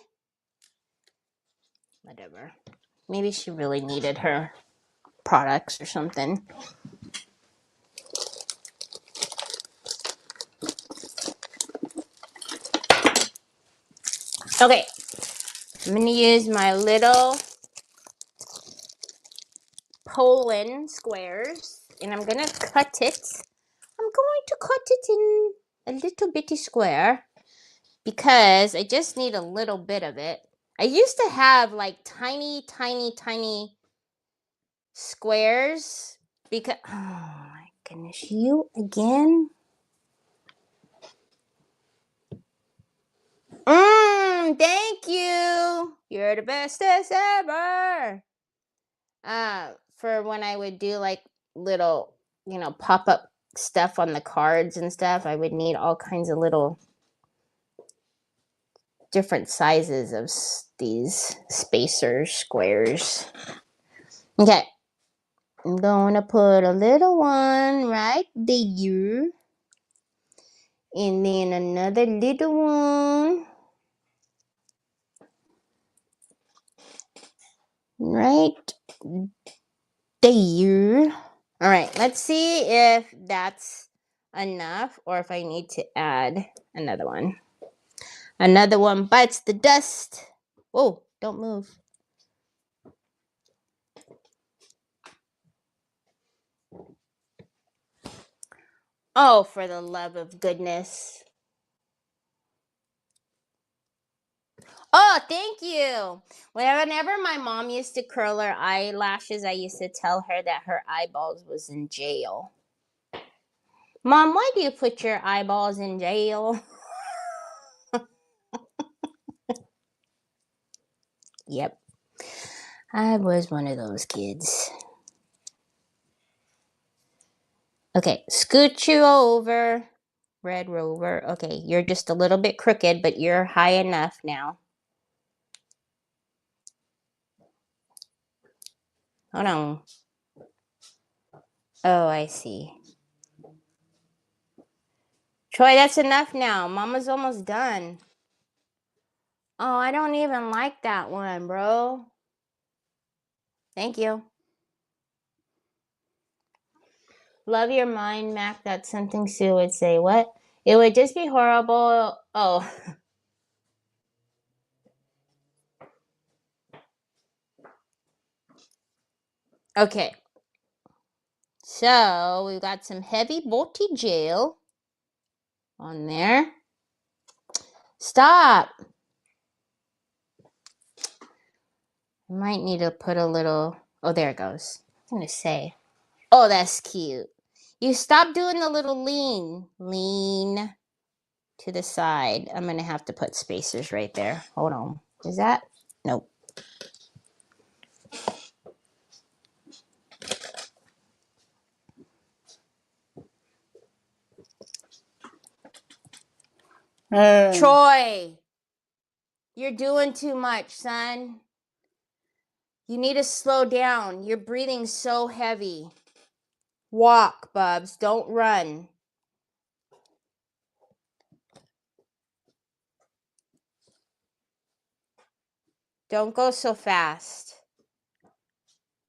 whatever. Maybe she really needed her products or something. Okay, I'm gonna use my little Poland squares, and I'm gonna cut it. I'm going to cut it in a little bitty square because I just need a little bit of it. I used to have like tiny squares because, oh my goodness, you again? Thank you. You're the bestest ever. For when I would do like little, pop up stuff on the cards and stuff, I would need all kinds of little different sizes of these spacers, squares. Okay, I'm going to put a little one right there, and then another little one right there. All right, let's see if that's enough or if I need to add another one. Another one bites the dust. Whoa, don't move. Oh, for the love of goodness. Oh, thank you. Whenever my mom used to curl her eyelashes, I used to tell her that her eyeballs was in jail. Mom, why do you put your eyeballs in jail? Yep. I was one of those kids. Okay, scoot you over. Red Rover. Okay, you're just a little bit crooked, but you're high enough now. Hold on. Oh, I see. Troy, that's enough now. Mama's almost done. Oh, I don't even like that one, bro. Thank you. Love your mind, Mac. That's something Sue would say. What? It would just be horrible. Oh. Okay. So, we've got some heavy bolty gel on there. Stop. I might need to put a little... Oh, there it goes. I'm going to say... Oh, that's cute. You stop doing the little lean to the side. I'm going to have to put spacers right there. Hold on. Is that? Nope. Troy, you're doing too much, son. You need to slow down. You're breathing so heavy. Walk, Bubs. Don't run. Don't go so fast.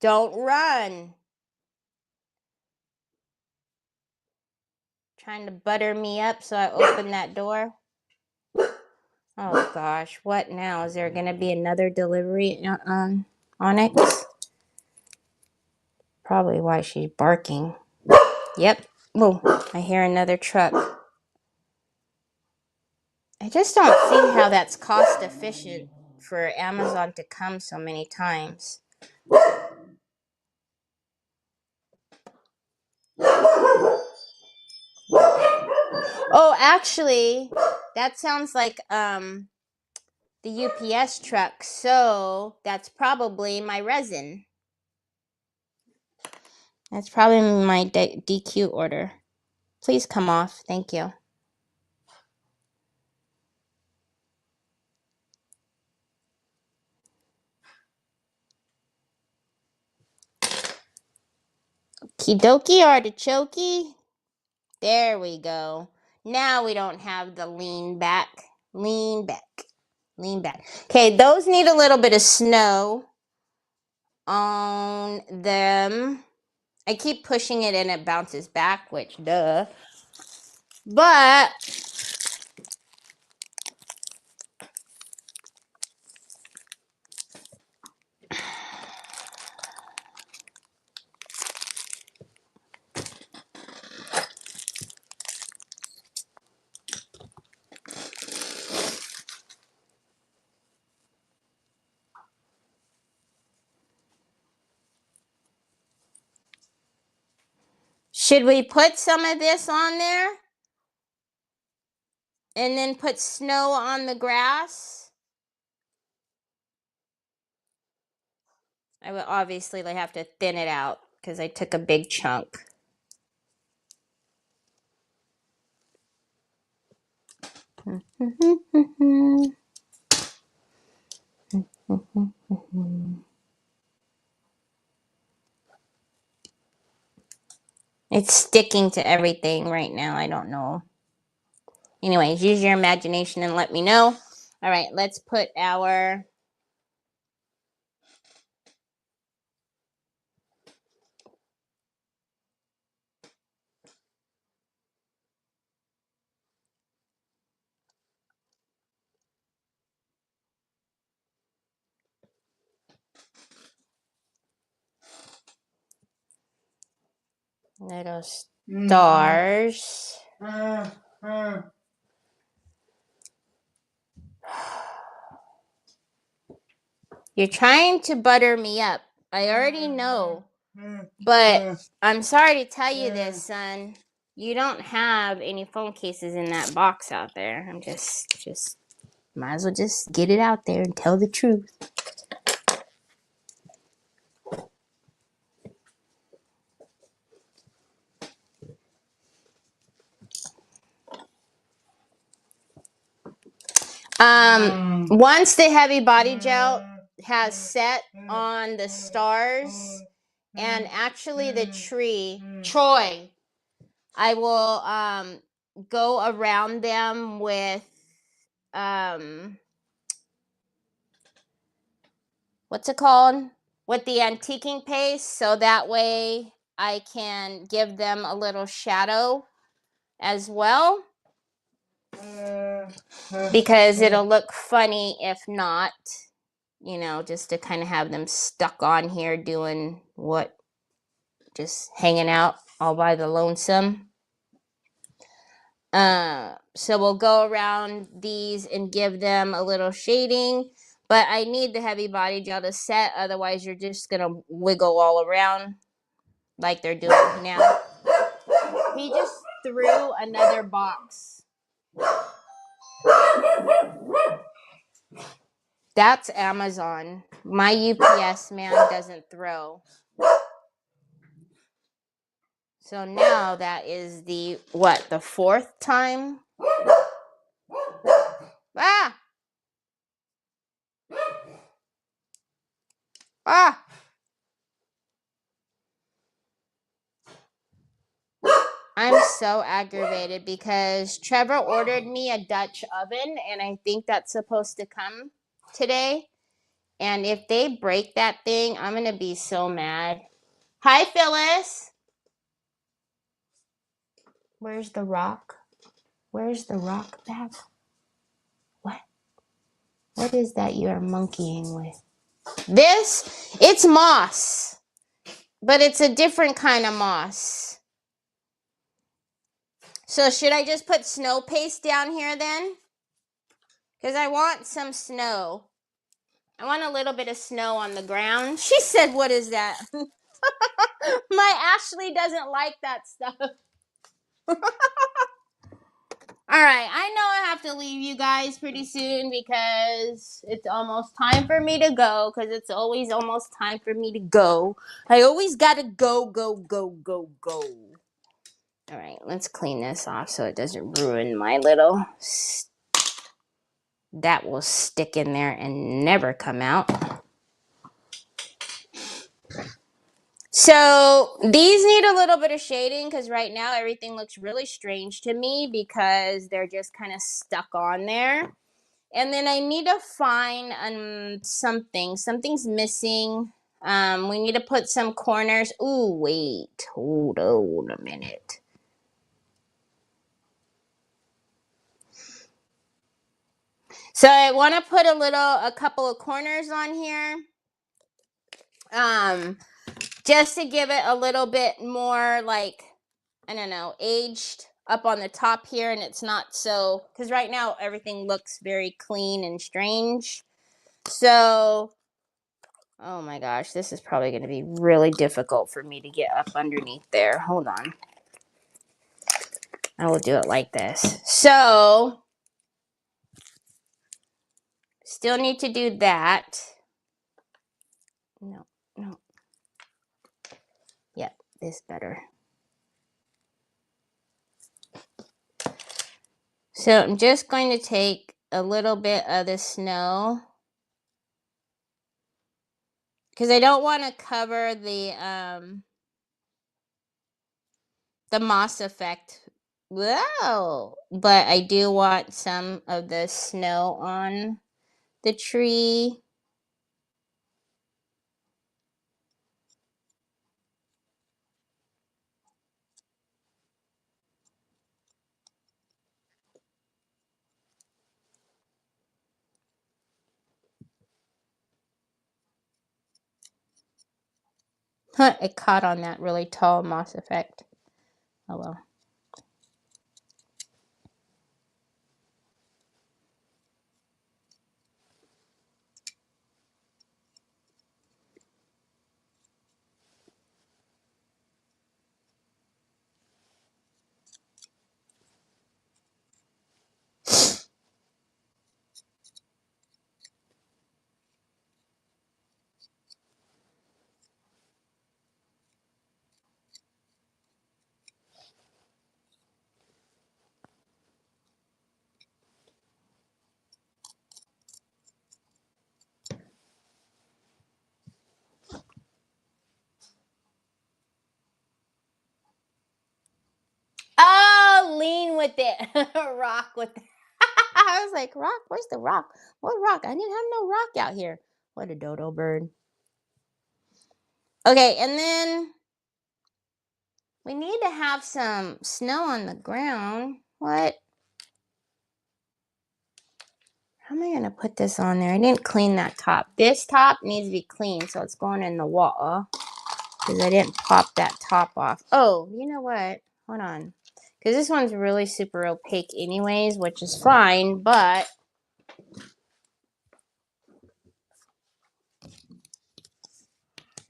Don't run. Trying to butter me up so I open that door. Oh gosh, what now? Is there going to be another delivery on Onyx? Probably why she's barking. Yep. Oh, I hear another truck. I just don't see how that's cost efficient for Amazon to come so many times. Oh, actually, that sounds like the UPS truck. So that's probably my resin. That's probably my DQ order. Please come off. Thank you. Kidoki artichoke. There we go. Now we don't have the lean back. Lean back. Lean back. Okay, those need a little bit of snow on them. I keep pushing it and it bounces back, which duh. But should we put some of this on there and then put snow on the grass? I would obviously have to thin it out because I took a big chunk. It's sticking to everything right now. I don't know. Anyways, use your imagination and let me know. All right, let's put our little stars. You're trying to butter me up. I already know. But I'm sorry to tell you this, son. You don't have any phone cases in that box out there. I'm just might as well just get it out there and tell the truth. Once the heavy body gel has set on the stars and actually the tree, Troy, I will go around them with what's it called? With the antiquing paste, so that way I can give them a little shadow as well. Because it'll look funny if not, you know, just to kind of have them stuck on here doing what? Just hanging out all by the lonesome. So we'll go around these and give them a little shading. But I need the heavy body gel to set, otherwise you're just going to wiggle all around like they're doing now. He just threw another box. That's Amazon. My UPS man doesn't throw. So now that is the fourth time? Ah! Ah! I'm so aggravated because Trevor ordered me a Dutch oven and I think that's supposed to come today. And if they break that thing, I'm going to be so mad. Hi, Phyllis. Where's the rock? Where's the rock back? What? What is that you are monkeying with? This? It's moss. But it's a different kind of moss. So should I just put snow paste down here then? Because I want some snow. I want a little bit of snow on the ground. She said, what is that? My Ashley doesn't like that stuff. All right, I know I have to leave you guys pretty soon because it's almost time for me to go, because it's always almost time for me to go. I always got to go, go, go, go, go. All right, let's clean this off so it doesn't ruin my little... That will stick in there and never come out. So these need a little bit of shading because right now everything looks really strange to me because they're just kind of stuck on there. And then I need to find something. Something's missing. We need to put some corners. Ooh, wait. Hold on a minute. So I want to put a couple of corners on here. Just to give it a little bit more, like, I don't know, aged up on the top here, and it's not so, because right now everything looks very clean and strange. So, oh my gosh, this is probably going to be really difficult for me to get up underneath there. Hold on. I will do it like this. So, still need to do that. No. Yep, this better. So I'm just going to take a little bit of the snow, because I don't want to cover the moss effect. Whoa! But I do want some of the snow on the tree. It caught on that really tall moss effect. Oh well. Oh, lean with it. Rock with it. I was like, rock? Where's the rock? What rock? I didn't have no rock out here. What a dodo bird. Okay, and then we need to have some snow on the ground. What? How am I going to put this on there? I didn't clean that top. This top needs to be clean, so it's going in the wall, because I didn't pop that top off. Oh, you know what? Hold on. Because this one's really super opaque anyways, which is fine, but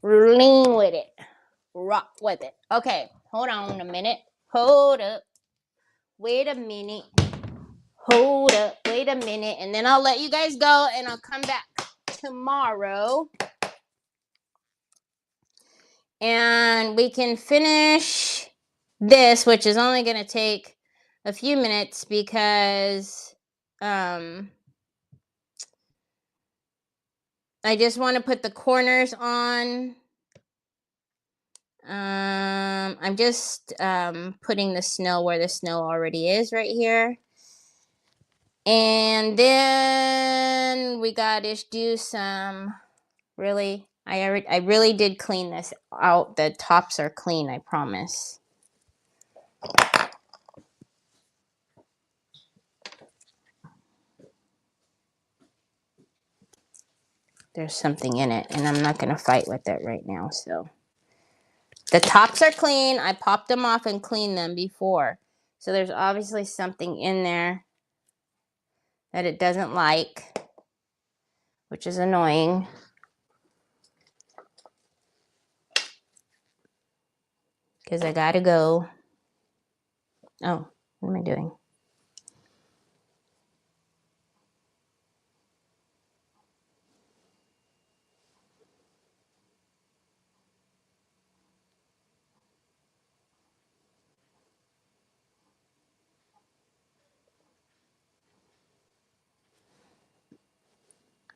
lean with it. Rock with it. Okay, hold on a minute. Hold up. Wait a minute. Hold up. Wait a minute. And then I'll let you guys go, and I'll come back tomorrow. And we can finish this, which is only going to take a few minutes, because I just want to put the corners on. I'm just putting the snow where the snow already is right here. And then we got to do some, really, I really did clean this out. The tops are clean, I promise. There's something in it, and I'm not going to fight with it right now. So the tops are clean. I popped them off and cleaned them before. So there's obviously something in there that it doesn't like, which is annoying. Because I got to go. Oh, what am I doing?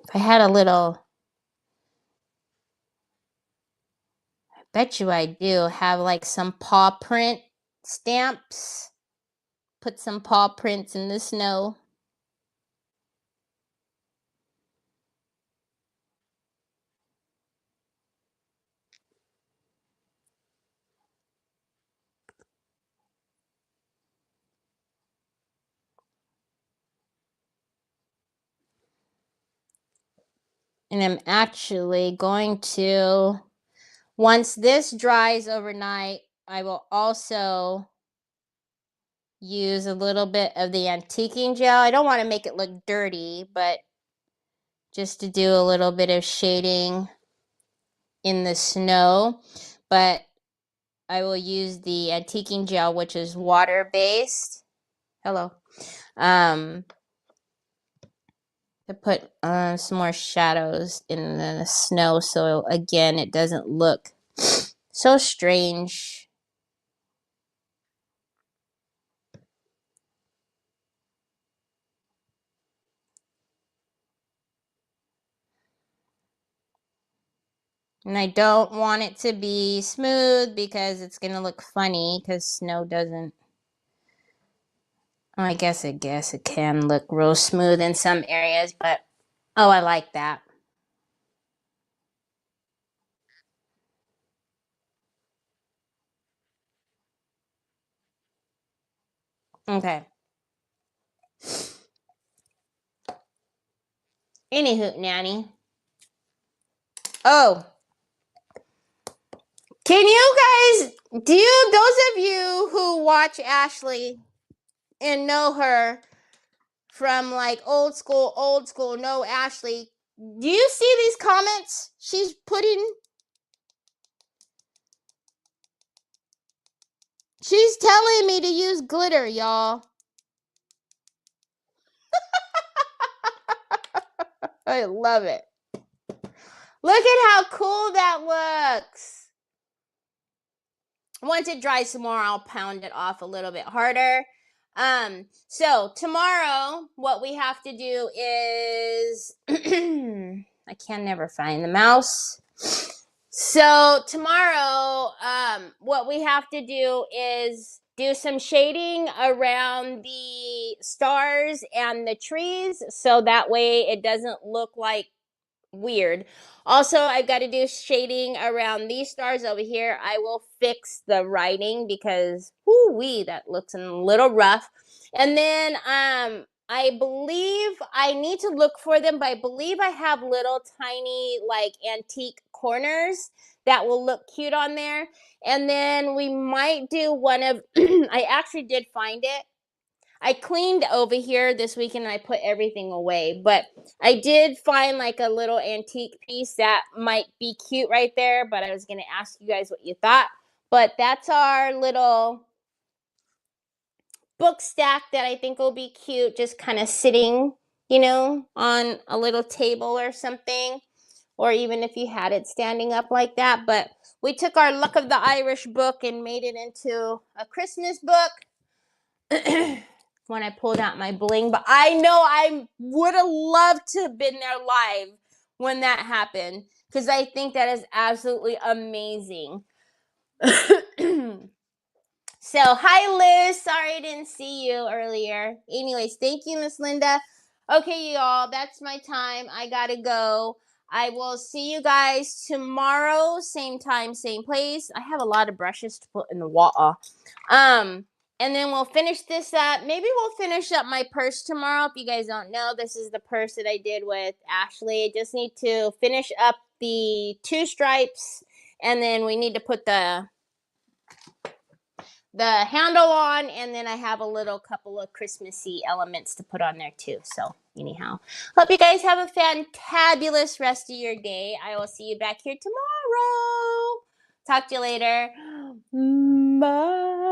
If I had a little, I bet you I do have like some paw print stamps. Put some paw prints in the snow. And I'm actually going to, once this dries overnight, I will also use a little bit of the antiquing gel. I don't want to make it look dirty, but just to do a little bit of shading in the snow. But I will use the antiquing gel, which is water-based. Hello. To put some more shadows in the snow, so again it doesn't look so strange. And I don't want it to be smooth because it's gonna look funny, because snow doesn't, I guess it can look real smooth in some areas, but oh, I like that. Okay. Anywho, Nanny. Oh, can you guys, those of you who watch Ashley and know her from like old school, know Ashley, do you see these comments she's putting? She's telling me to use glitter, y'all. I love it. Look at how cool that looks. Once it dries some more, I'll pound it off a little bit harder. So tomorrow, what we have to do is I can never find the mouse. So tomorrow, what we have to do is do some shading around the stars and the trees, so that way it doesn't look like weird. Also, I've got to do shading around these stars over here. I will fix the writing because whoo-wee, that looks a little rough. And then I believe I need to look for them, but I believe I have little tiny like antique corners that will look cute on there. And then we might do one of I actually did find it. I cleaned over here this weekend and I put everything away, but I did find like a little antique piece that might be cute right there, but I was going to ask you guys what you thought. But that's our little book stack that I think will be cute, just kind of sitting, on a little table or something, or even if you had it standing up like that. But we took our Luck of the Irish book and made it into a Christmas book. When I pulled out my bling, but I know I would have loved to have been there live when that happened, because I think that is absolutely amazing. So, hi Liz, sorry I didn't see you earlier. Anyways, thank you, Miss Linda. Okay, y'all, that's my time. I gotta go. I will see you guys tomorrow, same time, same place. I have a lot of brushes to put in the water. And then we'll finish this up. Maybe we'll finish up my purse tomorrow. If you guys don't know, this is the purse that I did with Ashley. I just need to finish up the 2 stripes, and then we need to put the handle on, and then I have a little couple of Christmassy elements to put on there too. So anyhow, hope you guys have a fantabulous rest of your day. I will see you back here tomorrow. Talk to you later. Bye.